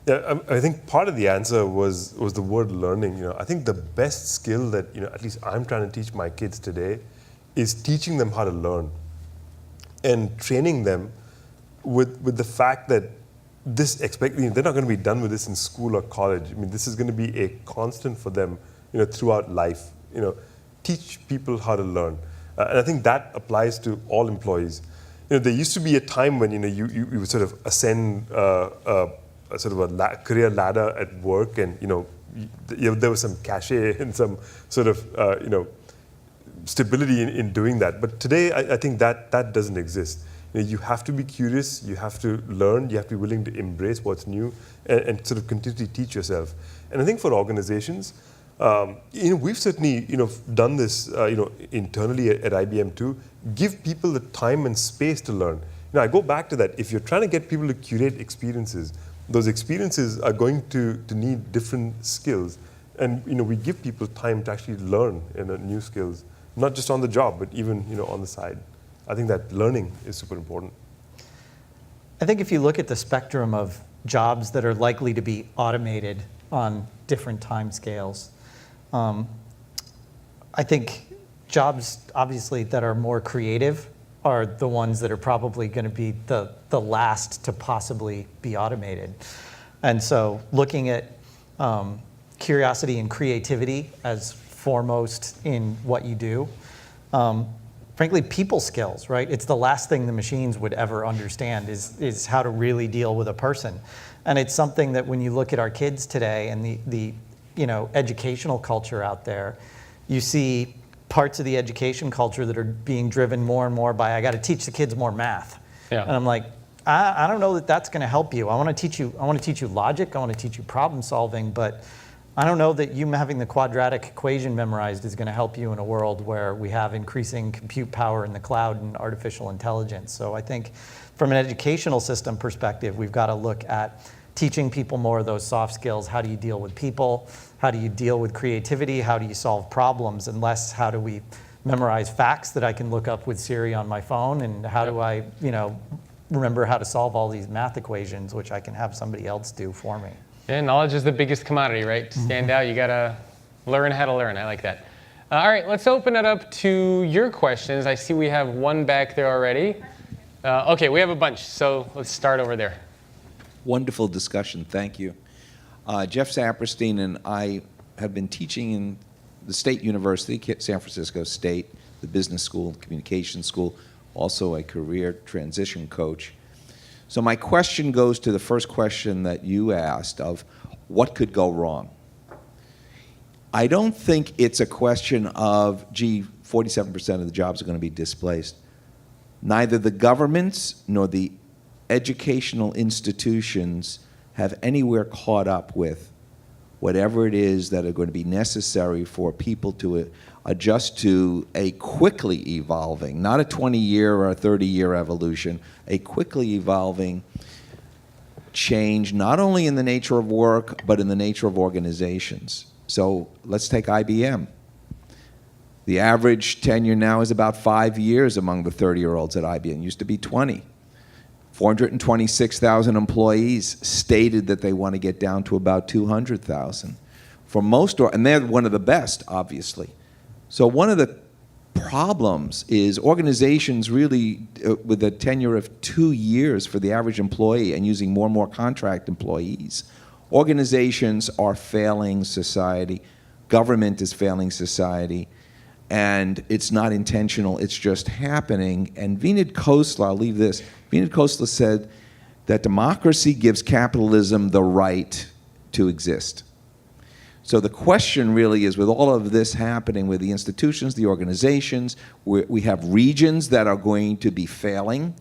Yeah, I think part of the answer was the word learning. I think the best skill that at least I'm trying to teach my kids today is teaching them how to learn and training them with the fact that they're not going to be done with this in school or college. This is going to be a constant for them, throughout life. Teach people how to learn, and I think that applies to all employees. There used to be a time when you would sort of ascend a career ladder at work, and there was some cachet and some sort of stability in doing that. But today, I think that doesn't exist. You have to be curious, you have to learn, you have to be willing to embrace what's new and sort of continually teach yourself. And I think for organizations, we've certainly done this internally at IBM too. Give people the time and space to learn. I go back to that. If you're trying to get people to curate experiences, those experiences are going to need different skills. And we give people time to actually learn new skills. Not just on the job, but even on the side. I think that learning is super important. I think if you look at the spectrum of jobs that are likely to be automated on different time scales, I think jobs, obviously, that are more creative are the ones that are probably going to be the last to possibly be automated. And so looking at curiosity and creativity as foremost in what you do. Frankly, people skills, right? It's the last thing the machines would ever understand is how to really deal with a person. And it's something that when you look at our kids today and the educational culture out there, you see parts of the education culture that are being driven more and more by, I got to teach the kids more math. Yeah. And I'm like, I don't know that that's going to help you. I want to teach you logic. I want to teach you problem solving, but I don't know that you having the quadratic equation memorized is going to help you in a world where we have increasing compute power in the cloud and artificial intelligence. So I think from an educational system perspective, we've got to look at teaching people more of those soft skills. How do you deal with people? How do you deal with creativity? How do you solve problems? And less, how do we memorize facts that I can look up with Siri on my phone? And how do I, remember how to solve all these math equations, which I can have somebody else do for me? Yeah, knowledge is the biggest commodity, right? To stand out, you gotta learn how to learn. I like that. All right, let's open it up to your questions. I see we have one back there already. Okay, we have a bunch, so let's start over there. Wonderful discussion, thank you. Jeff Saperstein and I have been teaching in the State University, San Francisco State, the business school, communication school, also a career transition coach. So my question goes to the first question that you asked of what could go wrong. I don't think it's a question of, 47% of the jobs are going to be displaced. Neither the governments nor the educational institutions have anywhere caught up with whatever it is that are going to be necessary for people to adjust to a quickly evolving, not a 20-year or a 30-year evolution, a quickly evolving change, not only in the nature of work, but in the nature of organizations. So let's take IBM. The average tenure now is about 5 years among the 30-year-olds at IBM. It used to be 20. 426,000 employees stated that they want to get down to about 200,000. for most, and they're one of the best, obviously. So one of the problems is organizations really, with a tenure of 2 years for the average employee and using more and more contract employees, organizations are failing society, government is failing society, and it's not intentional, it's just happening. And Vinod Khosla, I'll leave this, Vinod Khosla said that democracy gives capitalism the right to exist. So the question really is, with all of this happening with the institutions, the organizations, we have regions that are going to be failing,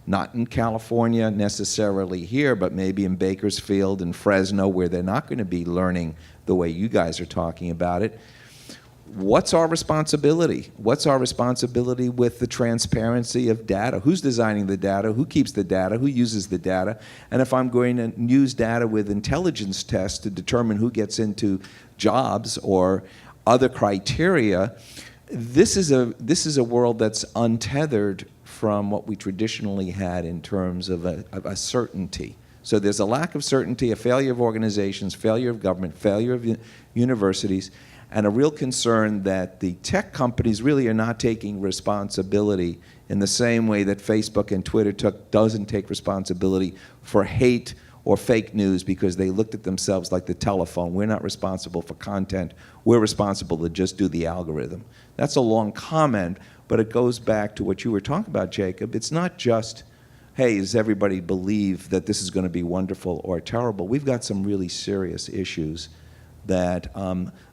not in California necessarily here, but maybe in Bakersfield and Fresno, where they're not going to be learning the way you guys are talking about it. What's our responsibility? What's our responsibility with the transparency of data? Who's designing the data? Who keeps the data? Who uses the data? And if I'm going to use data with intelligence tests to determine who gets into jobs or other criteria, this is a world that's untethered from what we traditionally had in terms of a certainty. So there's a lack of certainty, a failure of organizations, failure of government, failure of universities, and a real concern that the tech companies really are not taking responsibility in the same way that Facebook and Twitter doesn't take responsibility for hate or fake news because they looked at themselves like the telephone. We're not responsible for content. We're responsible to just do the algorithm. That's a long comment, but it goes back to what you were talking about, Jacob. It's not just, hey, does everybody believe that this is going to be wonderful or terrible? We've got some really serious issues that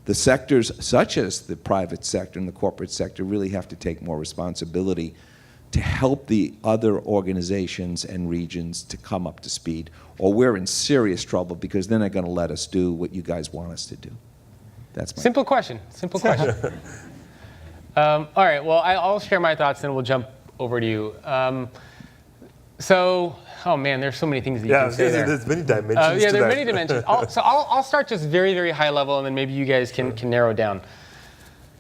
the sectors, such as the private sector and the corporate sector, really have to take more responsibility to help the other organizations and regions to come up to speed, or we're in serious trouble because they're not going to let us do what you guys want us to do. That's my Simple question. Simple question. All right. Well, I'll share my thoughts, and we'll jump over to you. Oh man, there's so many things that you can say there. There's many dimensions. Yeah, there are many dimensions. I'll start just very, very high level, and then maybe you guys can narrow down.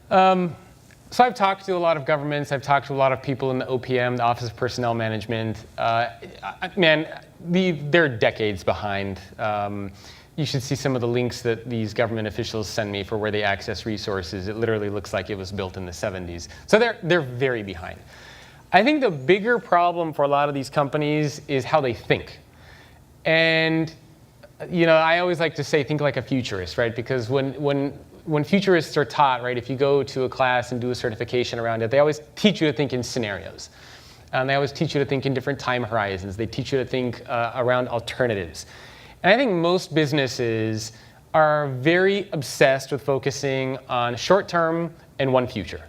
So I've talked to a lot of governments. I've talked to a lot of people in the OPM, the Office of Personnel Management. Man, they're decades behind. You should see some of the links that these government officials send me for where they access resources. It literally looks like it was built in the 70s. So they're very behind. I think the bigger problem for a lot of these companies is how they think. And I always like to say, think like a futurist, right? Because when futurists are taught, right, if you go to a class and do a certification around it, they always teach you to think in scenarios. And they always teach you to think in different time horizons. They teach you to think around alternatives. And I think most businesses are very obsessed with focusing on short term and one future.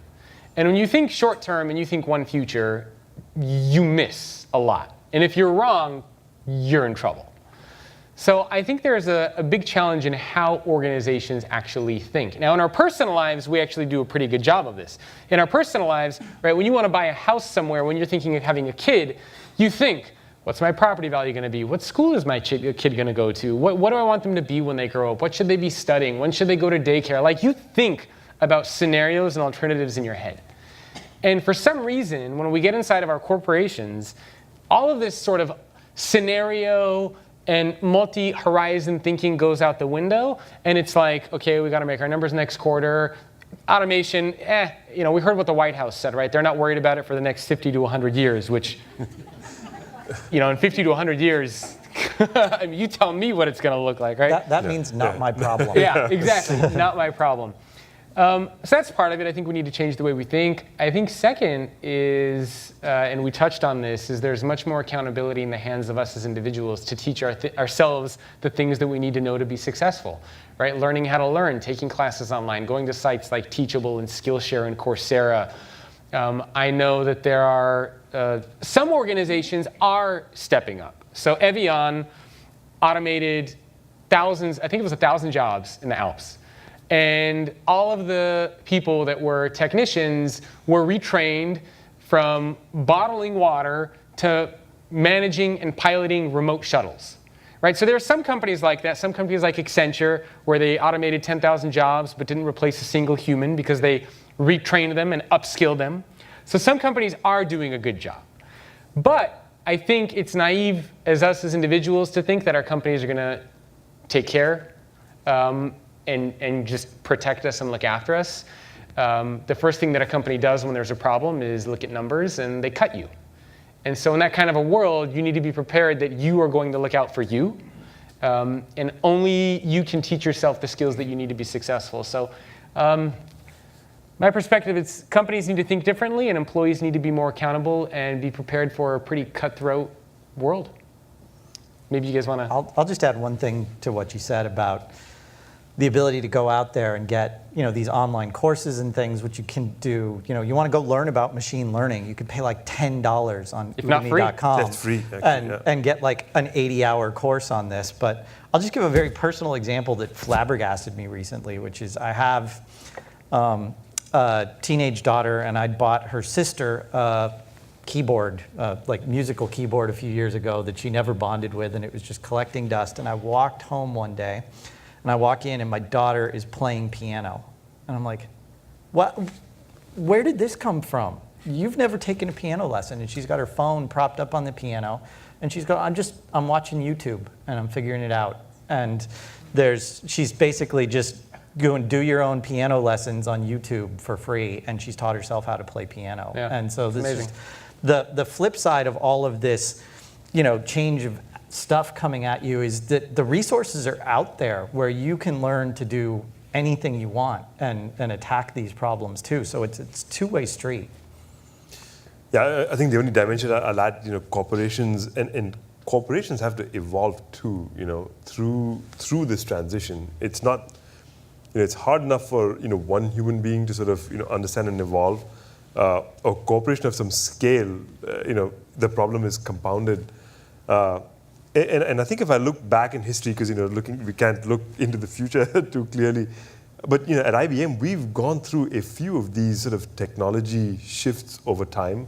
And when you think short term and you think one future, you miss a lot. And if you're wrong, you're in trouble. So I think there's a big challenge in how organizations actually think. Now, in our personal lives, we actually do a pretty good job of this. In our personal lives, right, when you want to buy a house somewhere, when you're thinking of having a kid, you think, what's my property value going to be? What school is my kid going to go to? What do I want them to be when they grow up? What should they be studying? When should they go to daycare? Like, you think about scenarios and alternatives in your head. And for some reason, when we get inside of our corporations, all of this sort of scenario and multi-horizon thinking goes out the window. And it's like, okay, we got to make our numbers next quarter. Automation, we heard what the White House said, right? They're not worried about it for the next 50 to 100 years, which, in 50 to 100 years, I mean, you tell me what it's going to look like, right? That means not my problem. Yeah, exactly, not my problem. So that's part of it. I think we need to change the way we think. I think second is, and we touched on this, is there's much more accountability in the hands of us as individuals to teach ourselves the things that we need to know to be successful, right? Learning how to learn, taking classes online, going to sites like Teachable and Skillshare and Coursera. I know that there are, some organizations are stepping up. So Evian automated thousands, I think it was 1,000 jobs in the Alps. And all of the people that were technicians were retrained from bottling water to managing and piloting remote shuttles, right? So there are some companies like that, some companies like Accenture, where they automated 10,000 jobs but didn't replace a single human because they retrained them and upskilled them. So some companies are doing a good job. But I think it's naive as us as individuals to think that our companies are going to take care. and just protect us and look after us. The first thing that a company does when there's a problem is look at numbers, and they cut you. And so in that kind of a world, you need to be prepared that you are going to look out for you. And only you can teach yourself the skills that you need to be successful. So my perspective is companies need to think differently, and employees need to be more accountable and be prepared for a pretty cutthroat world. Maybe you guys want to... I'll just add one thing to what you said about the ability to go out there and get, these online courses and things, which you can do. You want to go learn about machine learning, you could pay like $10 on udemy.com. That's free, actually, and get like an 80-hour course on this. But I'll just give a very personal example that flabbergasted me recently, which is I have a teenage daughter, and I bought her sister a keyboard, like musical keyboard a few years ago that she never bonded with, and it was just collecting dust. And I walked home one day, and I walk in, and my daughter is playing piano. And I'm like, what? Where did this come from? You've never taken a piano lesson. And she's got her phone propped up on the piano, and she's going, I'm watching YouTube, and I'm figuring it out. And she's basically just go and do your own piano lessons on YouTube for free, and she's taught herself how to play piano. Yeah, and so this amazing. is the flip side of all of this, change of stuff coming at you is that the resources are out there where you can learn to do anything you want and attack these problems too. So it's a two-way street. Yeah, I think the only dimension I'll add, corporations and corporations have to evolve too, through this transition. It's not, it's hard enough for one human being to sort of understand and evolve. A corporation of some scale, the problem is compounded. And I think if I look back in history, because we can't look into the future too clearly, but at IBM we've gone through a few of these sort of technology shifts over time,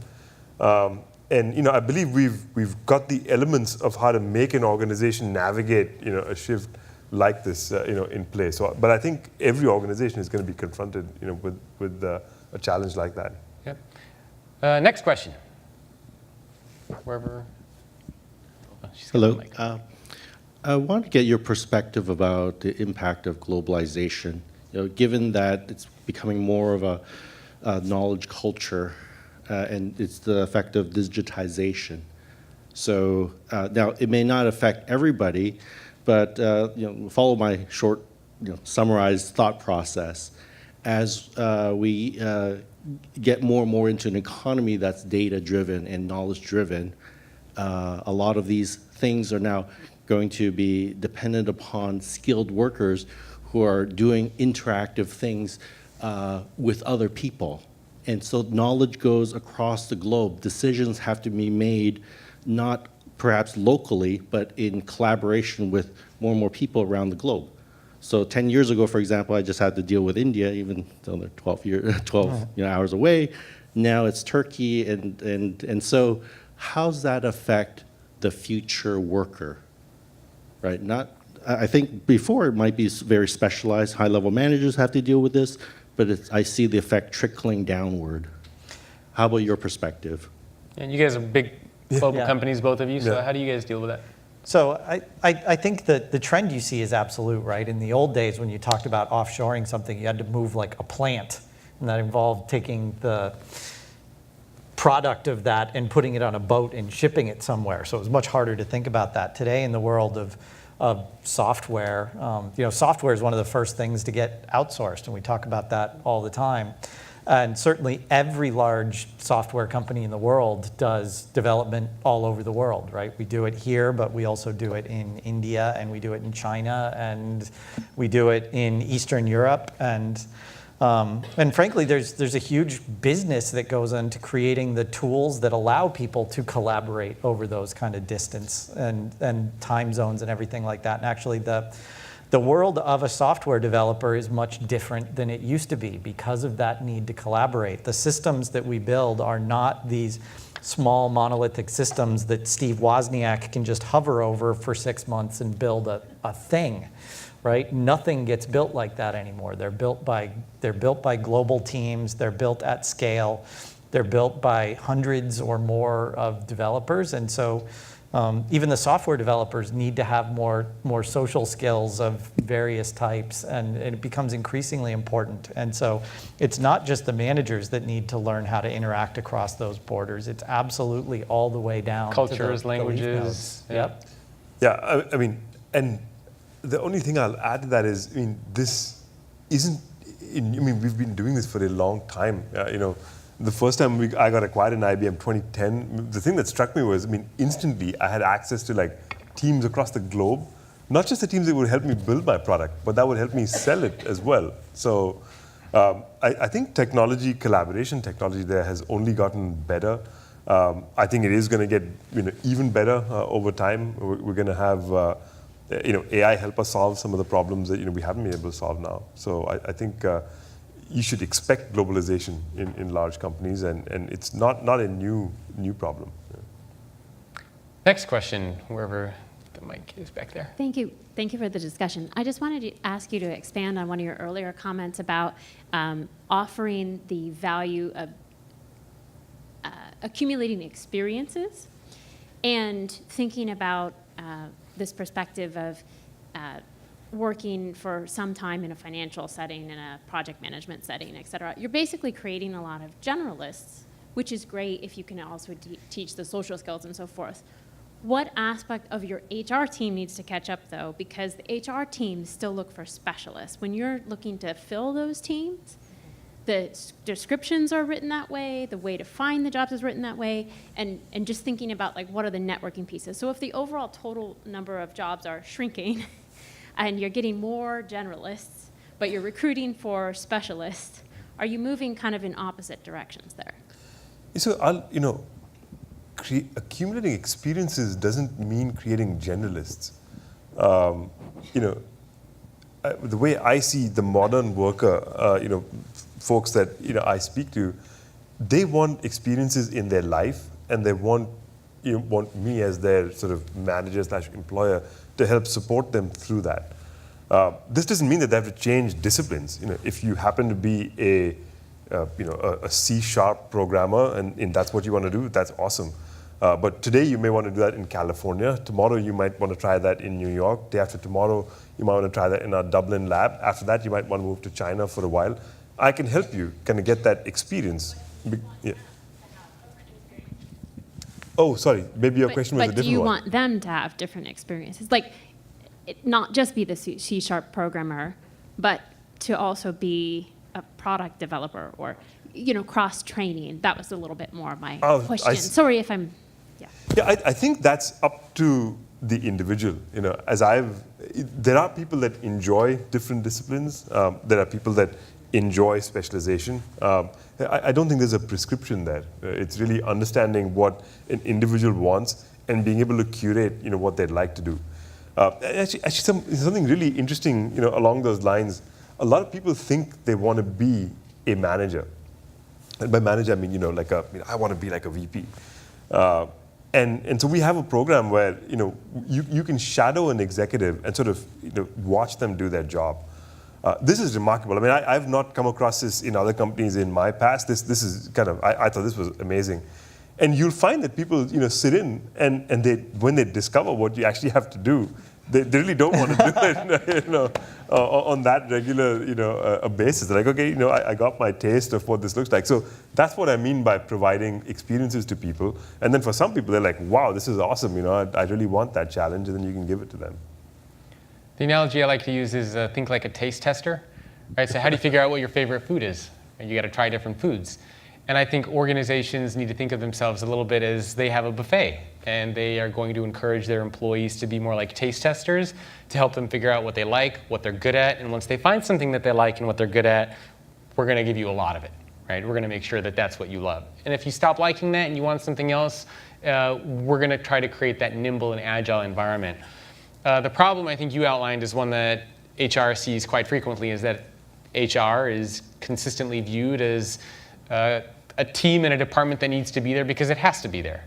and I believe we've got the elements of how to make an organization navigate a shift like this in place. So, but I think every organization is going to be confronted with a challenge like that. Yep. Next question. Wherever. Hello. I want to get your perspective about the impact of globalization. Given that it's becoming more of a knowledge culture, and it's the effect of digitization. So now it may not affect everybody, but follow my short, summarized thought process. As we get more and more into an economy that's data-driven and knowledge-driven, a lot of these things are now going to be dependent upon skilled workers who are doing interactive things with other people. And so knowledge goes across the globe. Decisions have to be made not perhaps locally, but in collaboration with more and more people around the globe. So 10 years ago, for example, I just had to deal with India, even though they're 12 hours away. Now it's Turkey, and so how's that affect the future worker, right? I think before it might be very specialized, high-level managers have to deal with this, but I see the effect trickling downward. How about your perspective? And you guys are big global Yeah. companies, both of you, so Yeah. how do you guys deal with that? So I think that the trend you see is absolute, right? In the old days, when you talked about offshoring something, you had to move like a plant, and that involved taking the product of that and putting it on a boat and shipping it somewhere. So it was much harder to think about that. Today, in the world of software, software is one of the first things to get outsourced, and we talk about that all the time. And certainly every large software company in the world does development all over the world, right? We do it here, but we also do it in India, and we do it in China, and we do it in Eastern Europe. And frankly, there's a huge business that goes into creating the tools that allow people to collaborate over those kind of distance and time zones and everything like that. And actually, the world of a software developer is much different than it used to be because of that need to collaborate. The systems that we build are not these small monolithic systems that Steve Wozniak can just hover over for 6 months and build a thing, right? Nothing gets built like that anymore. They're built by global teams. They're built at scale. They're built by hundreds or more of developers, and so even the software developers need to have more social skills of various types, and it becomes increasingly important. And so it's not just the managers that need to learn how to interact across those borders. It's absolutely all the way down Cultures, to the leaf languages. nodes. Yeah. Yep. Yeah, I mean, and the only thing I'll add to that is, I mean, this isn't, I mean, we've been doing this for a long time. The first time I got acquired in IBM 2010, the thing that struck me was, I mean, instantly I had access to like teams across the globe, not just the teams that would help me build my product, but that would help me sell it as well. So I think collaboration technology there has only gotten better. I think it is going to get even better over time. We're going to have AI help us solve some of the problems that we haven't been able to solve now. So I think you should expect globalization in large companies, and it's not a new problem. Yeah. Next question, wherever the mic is back there. Thank you. Thank you for the discussion. I just wanted to ask you to expand on one of your earlier comments about offering the value of accumulating experiences and thinking about this perspective of working for some time in a financial setting, in a project management setting, et cetera. You're basically creating a lot of generalists, which is great if you can also teach the social skills and so forth. What aspect of your HR team needs to catch up, though? Because the HR teams still look for specialists. When you're looking to fill those teams, the descriptions are written that way, the way to find the jobs is written that way, and just thinking about like what are the networking pieces. So if the overall total number of jobs are shrinking and you're getting more generalists, but you're recruiting for specialists, are you moving kind of in opposite directions there? So accumulating experiences doesn't mean creating generalists. The way I see the modern worker, folks that I speak to, they want experiences in their life, and they want me as their sort of manager/employer to help support them through that. This doesn't mean that they have to change disciplines. If you happen to be a C# programmer and that's what you want to do, that's awesome. But today you may want to do that in California. Tomorrow you might want to try that in New York. Day after tomorrow you might want to try that in our Dublin lab. After that you might want to move to China for a while. I can help you kind of get that experience. Yeah. Oh, sorry. Maybe your question was a different one. But do you want them to have different experiences? Like, not just be the C# programmer, but to also be a product developer or, cross-training. That was a little bit more of my question. Sorry if I'm, Yeah, I think that's up to the individual. There are people that enjoy different disciplines. There are people that enjoy specialization. I don't think there's a prescription there. It's really understanding what an individual wants and being able to curate, what they'd like to do. Actually, something really interesting, along those lines. A lot of people think they want to be a manager, and by manager I mean, I want to be like a VP. And so we have a program where you can shadow an executive and sort of watch them do their job. This is remarkable. I mean, I've not come across this in other companies in my past. This is kind of, I thought this was amazing. And you'll find that people sit in and when they discover what you actually have to do, they really don't want to do it on that regular a basis. They're like, okay, I got my taste of what this looks like. So that's what I mean by providing experiences to people. And then for some people, they're like, wow, this is awesome. I really want that challenge, and then you can give it to them. The analogy I like to use is think like a taste tester, right? So how do you figure out what your favorite food is? You got to try different foods. And I think organizations need to think of themselves a little bit as they have a buffet, and they are going to encourage their employees to be more like taste testers to help them figure out what they like, what they're good at, and once they find something that they like and what they're good at, we're going to give you a lot of it, right? We're going to make sure that that's what you love. And if you stop liking that and you want something else, we're going to try to create that nimble and agile environment. The problem I think you outlined is one that HR sees quite frequently, is that HR is consistently viewed as a team and a department that needs to be there because it has to be there.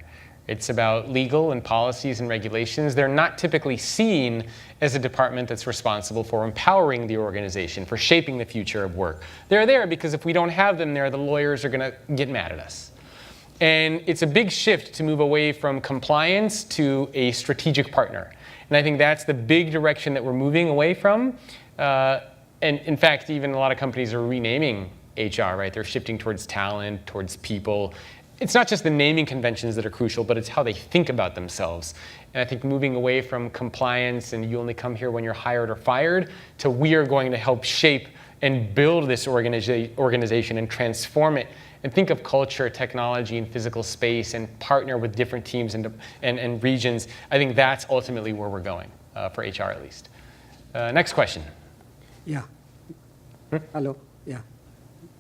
It's about legal and policies and regulations. They're not typically seen as a department that's responsible for empowering the organization, for shaping the future of work. They're there because if we don't have them there, the lawyers are going to get mad at us. And it's a big shift to move away from compliance to a strategic partner. And I think that's the big direction that we're moving away from. And in fact, even a lot of companies are renaming HR, right? They're shifting towards talent, towards people. It's not just the naming conventions that are crucial, but it's how they think about themselves. And I think moving away from compliance and you only come here when you're hired or fired to we are going to help shape and build this organization and transform it and think of culture, technology, and physical space and partner with different teams and regions. I think that's ultimately where we're going, for HR at least. Next question. Yeah. Hello. Yeah.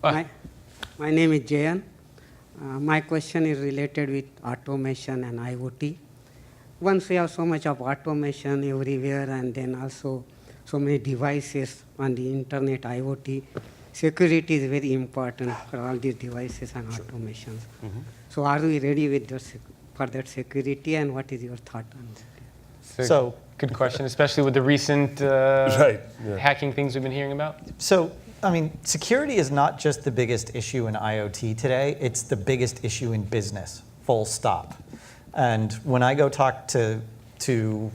My name is Jayan. My question is related with automation and IoT. Once we have so much of automation everywhere and then also so many devices on the internet, IoT, security is very important for all these devices and automations. So are we ready with for that security, and what is your thought on that? So good question, especially with the recent hacking things we've been hearing about. So, I mean, security is not just the biggest issue in IoT today, it's the biggest issue in business, full stop. And when I go talk to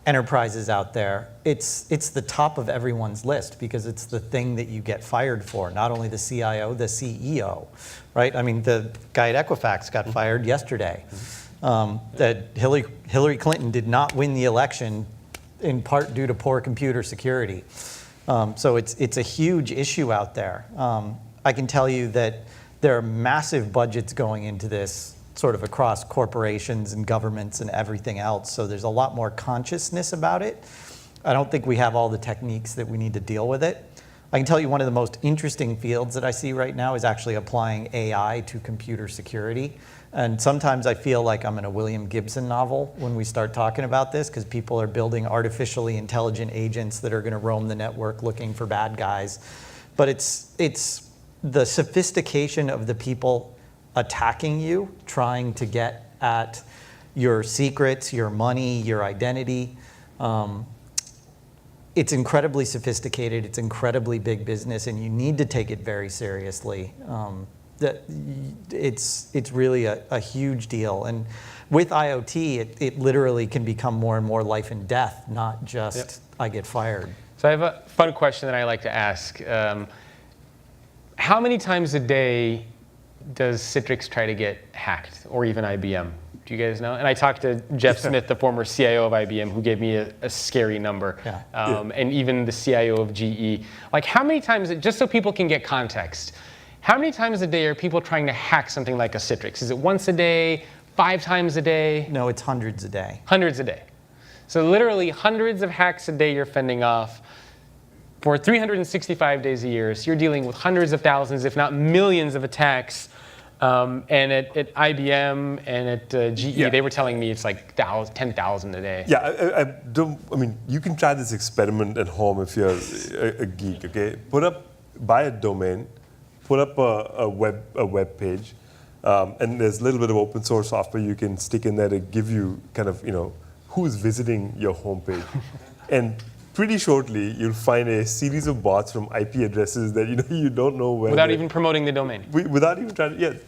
enterprises out there, it's the top of everyone's list because it's the thing that you get fired for, not only the CIO, the CEO, right? I mean, the guy at Equifax got fired yesterday. That Hillary Clinton did not win the election in part due to poor computer security. So it's a huge issue out there. I can tell you that there are massive budgets going into this sort of across corporations and governments and everything else. So there's a lot more consciousness about it. I don't think we have all the techniques that we need to deal with it. I can tell you one of the most interesting fields that I see right now is actually applying AI to computer security. And sometimes I feel like I'm in a William Gibson novel when we start talking about this, because people are building artificially intelligent agents that are going to roam the network looking for bad guys. But it's the sophistication of the people attacking you, trying to get at your secrets, your money, your identity. It's incredibly sophisticated, it's incredibly big business, and you need to take it very seriously. It's really a huge deal. And with IoT, it literally can become more and more life and death, not just I get fired. So I have a fun question that I like to ask. How many times a day does Citrix try to get hacked, or even IBM? Do you guys know? And I talked to Jeff Smith, the former CIO of IBM, who gave me a scary number. And even the CIO of GE. Like, how many times, just so people can get context, how many times a day are people trying to hack something like a Citrix? Is it once a day, 5 times a day? No, it's hundreds a day. Hundreds a day. So literally hundreds of hacks a day you're fending off. For 365 days a year, so you're dealing with hundreds of thousands, if not millions of attacks. And at IBM and at GE, they were telling me it's like 10,000 a day. Yeah, I mean, you can try this experiment at home if you're a geek, okay? Buy a domain, put up a web page, and there's a little bit of open source software you can stick in there to give you kind of, who's visiting your homepage. And pretty shortly, you'll find a series of bots from IP addresses that you don't know where. Without even promoting the domain. Without even trying to,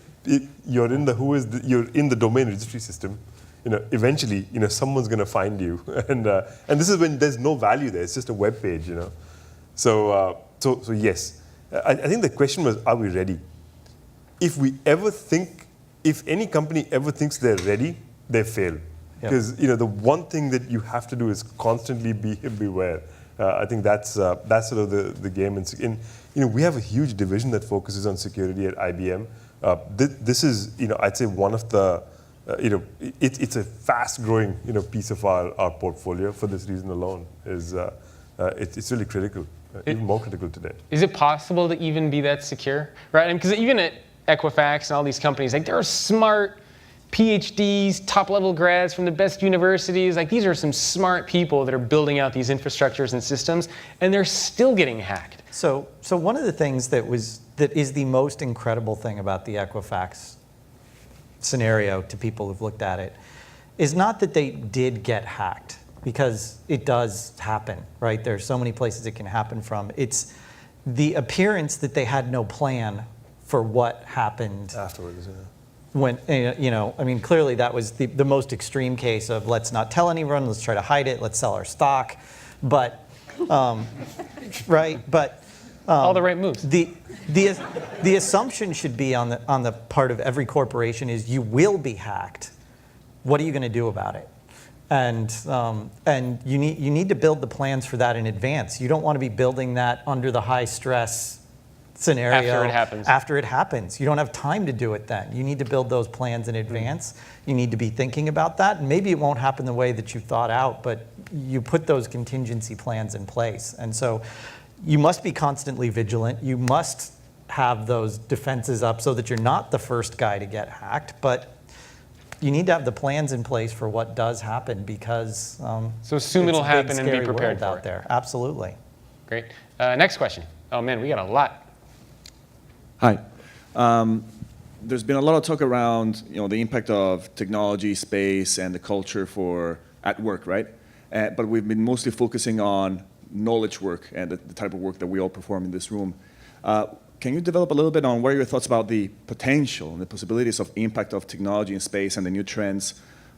you're in the domain registry system. Eventually, someone's going to find you, and this is when there's no value there. It's just a web page, So yes, I think the question was, are we ready? If any company ever thinks they're ready, they fail. Because the one thing that you have to do is constantly beware. I think that's sort of the game. And we have a huge division that focuses on security at IBM. This is I'd say one of the it's a fast-growing piece of our portfolio for this reason alone. It's really critical, even more critical today. Is it possible to even be that secure, right? Because even at Equifax and all these companies, like, there are smart PhDs, top-level grads from the best universities. Like, these are some smart people that are building out these infrastructures and systems, and they're still getting hacked. So one of the things that is the most incredible thing about the Equifax scenario to people who've looked at it is not that they did get hacked, because it does happen, right? There's so many places it can happen from. It's the appearance that they had no plan for what happened afterwards. when, I mean, clearly that was the most extreme case of let's not tell anyone, let's try to hide it, let's sell our stock. But, right? But all the right moves. The assumption should be on the part of every corporation is you will be hacked. What are you going to do about it? And you need to build the plans for that in advance. You don't want to be building that under the high stress scenario after it happens. You don't have time to do it then. You need to build those plans in advance. You need to be thinking about that. And maybe it won't happen the way that you thought out, but you put those contingency plans in place. And so you must be constantly vigilant. You must have those defenses up so that you're not the first guy to get hacked. But you need to have the plans in place for what does happen because so assume it'll happen and be prepared for out it. there. Absolutely. Great. Next question. Oh man, we got a lot. Hi. There's been a lot of talk around the impact of technology, space, and the culture at work, right? But we've been mostly focusing on knowledge work and the type of work that we all perform in this room. Can you develop a little bit on what are your thoughts about the potential and the possibilities of impact of technology and space and the new trends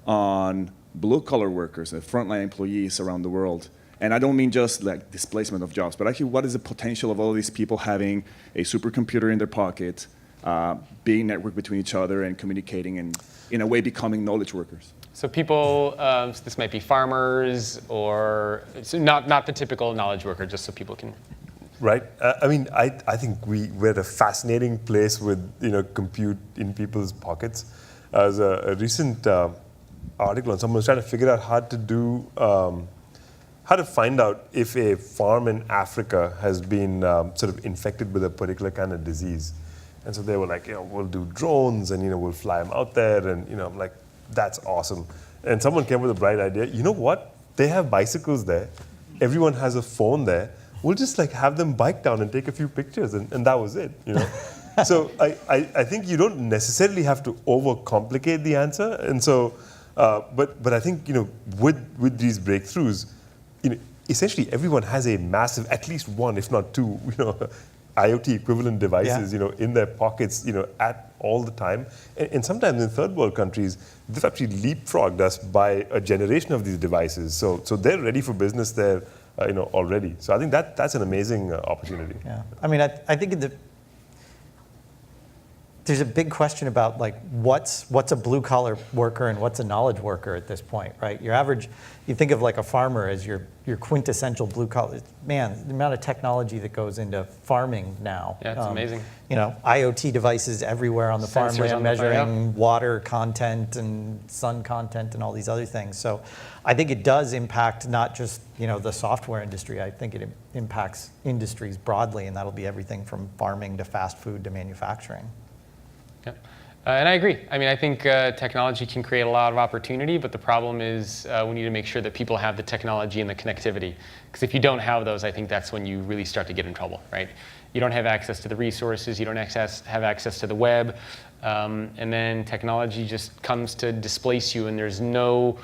on blue-collar workers and frontline employees around the world? And I don't mean just like displacement of jobs, but actually what is the potential of all these people having a supercomputer in their pocket, being networked between each other and communicating and in a way becoming knowledge workers? So people, this might be farmers or so not the typical knowledge worker, just so people can. Right. I mean, I think we're at a fascinating place with compute in people's pockets. There's a recent article on someone who's trying to figure out how to find out if a farm in Africa has been sort of infected with a particular kind of disease. And so they were like, we'll do drones and we'll fly them out there, and I'm like, that's awesome. And someone came with a bright idea. You know what? They have bicycles there. Everyone has a phone there. We'll just have them bike down and take a few pictures, and that was it. So I think you don't necessarily have to overcomplicate the answer. And so, but I think with these breakthroughs, essentially everyone has a massive, at least one, if not two, IoT equivalent devices, in their pockets, at all the time. And sometimes in third world countries, they've actually leapfrogged us by a generation of these devices. So they're ready for business there, already. So I think that's an amazing opportunity. Yeah. I mean, I think there's a big question about what's a blue collar worker and what's a knowledge worker at this point, right? You think of a farmer as your quintessential blue collar. Man, the amount of technology that goes into farming now. Yeah, it's amazing. IoT devices everywhere on the farmland, on measuring water content and sun content and all these other things. So I think it does impact not just the software industry. I think it impacts industries broadly, and that'll be everything from farming to fast food to manufacturing. Yeah. And I agree. I mean, I think technology can create a lot of opportunity, but the problem is we need to make sure that people have the technology and the connectivity. Because if you don't have those, I think that's when you really start to get in trouble, right? You don't have access to the resources, you don't have access to the web, and then technology just comes to displace you, and there's no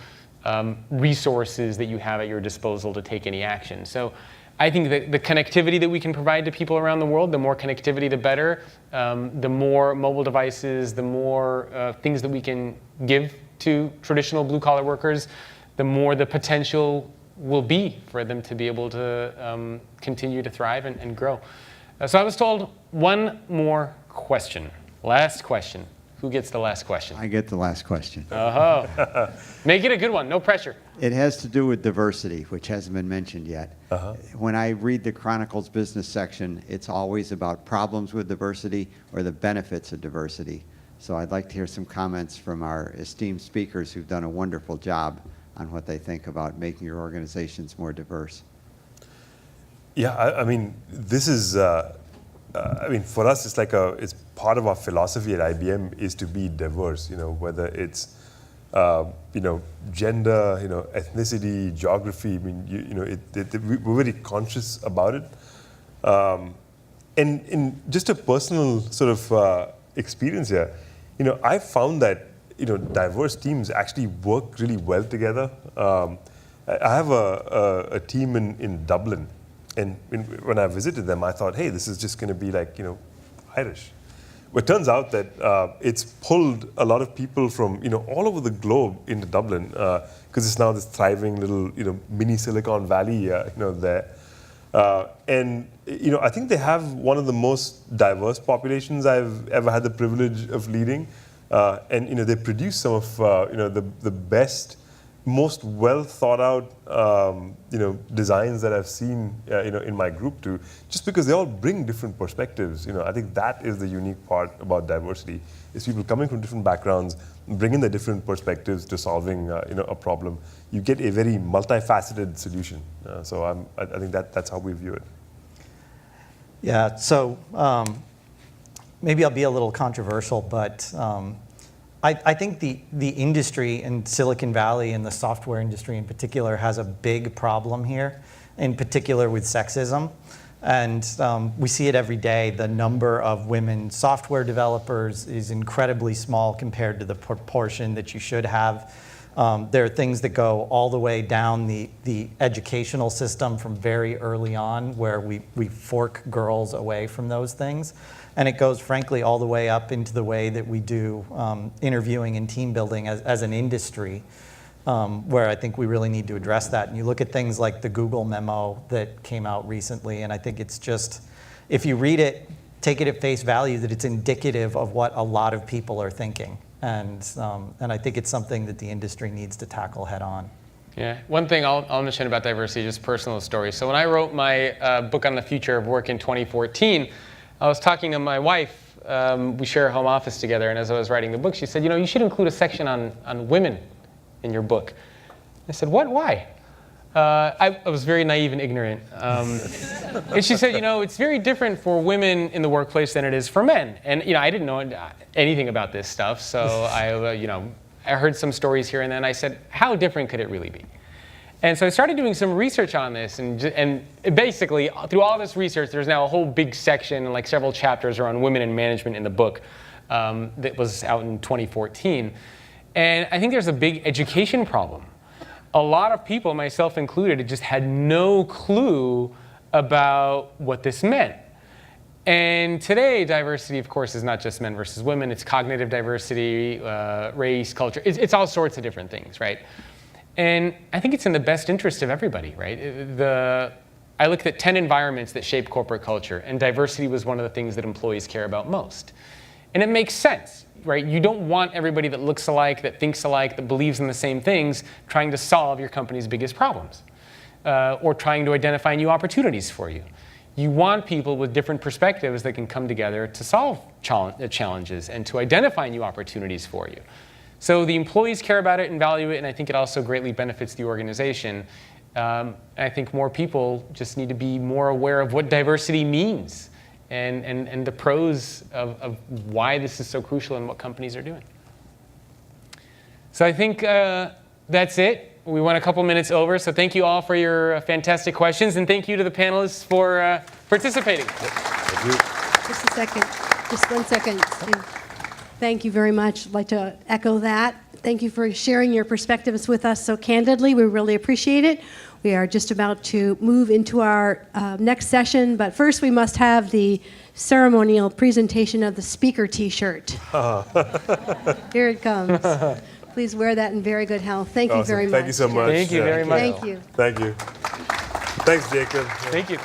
resources that you have at your disposal to take any action. So I think that the connectivity that we can provide to people around the world, the more connectivity, the better. The more mobile devices, the more things that we can give to traditional blue-collar workers, the more the potential will be for them to be able to continue to thrive and grow. So I was told one more question. Last question. Who gets the last question? I get the last question. Oh. Make it a good one. No pressure. It has to do with diversity, which hasn't been mentioned yet. When I read the Chronicles business section, it's always about problems with diversity or the benefits of diversity. So I'd like to hear some comments from our esteemed speakers who've done a wonderful job on what they think about making your organizations more diverse. Yeah, I mean, this is, for us, it's it's part of our philosophy at IBM is to be diverse, whether it's, gender, ethnicity, geography. I mean, we're very conscious about it. And in just a personal sort of experience here, I found that, diverse teams actually work really well together. I have a team in Dublin. And when I visited them, I thought, hey, this is just going to be Irish. It turns out that it's pulled a lot of people from all over the globe into Dublin because it's now this thriving little mini Silicon Valley there. And I think they have one of the most diverse populations I've ever had the privilege of leading. And they produce some of the best, most well thought out designs that I've seen in my group too, just because they all bring different perspectives. I think that is the unique part about diversity, is people coming from different backgrounds, bringing their different perspectives to solving a problem. You get a very multifaceted solution. So I think that's how we view it. Yeah, so maybe I'll be a little controversial, but I think the industry in Silicon Valley and the software industry in particular has a big problem here, in particular with sexism. And we see it every day. The number of women software developers is incredibly small compared to the proportion that you should have. There are things that go all the way down the educational system from very early on, where we fork girls away from those things. And it goes, frankly, all the way up into the way that we do interviewing and team building as an industry, where I think we really need to address that. And you look at things like the Google memo that came out recently, and I think it's just, if you read it, take it at face value that it's indicative of what a lot of people are thinking. And I think it's something that the industry needs to tackle head on. Yeah, one thing I'll mention about diversity, just personal story. So when I wrote my book on the future of work in 2014, I was talking to my wife. We share a home office together, and as I was writing the book, she said, you should include a section on women in your book. I said, what? Why? I was very naive and ignorant. And she said, it's very different for women in the workplace than it is for men. And I didn't know anything about this stuff, so I heard some stories here and then. I said, how different could it really be? And so I started doing some research on this, and basically, through all this research, there's now a whole big section and like several chapters around women in management in the book that was out in 2014. And I think there's a big education problem. A lot of people, myself included, just had no clue about what this meant. And today, diversity, of course, is not just men versus women. It's cognitive diversity, race, culture. It's all sorts of different things, right? And I think it's in the best interest of everybody, right? I looked at 10 environments that shape corporate culture, and diversity was one of the things that employees care about most. And it makes sense, right? You don't want everybody that looks alike, that thinks alike, that believes in the same things, trying to solve your company's biggest problems, or trying to identify new opportunities for you. You want people with different perspectives that can come together to solve challenges and to identify new opportunities for you. So the employees care about it and value it, and I think it also greatly benefits the organization. I think more people just need to be more aware of what diversity means and the pros of why this is so crucial and what companies are doing. So I think that's it. We went a couple minutes over, so thank you all for your fantastic questions, and thank you to the panelists for participating. Thank you. Just a second. Just 1 second, Steve. Thank you very much. I'd like to echo that. Thank you for sharing your perspectives with us so candidly. We really appreciate it. We are just about to move into our next session, but first we must have the ceremonial presentation of the speaker T-shirt. Here it comes. Please wear that in very good health. Thank you very much. Thank you so much. Thank you very much. Thank you. Thank you. Thanks, Jacob. Thank you.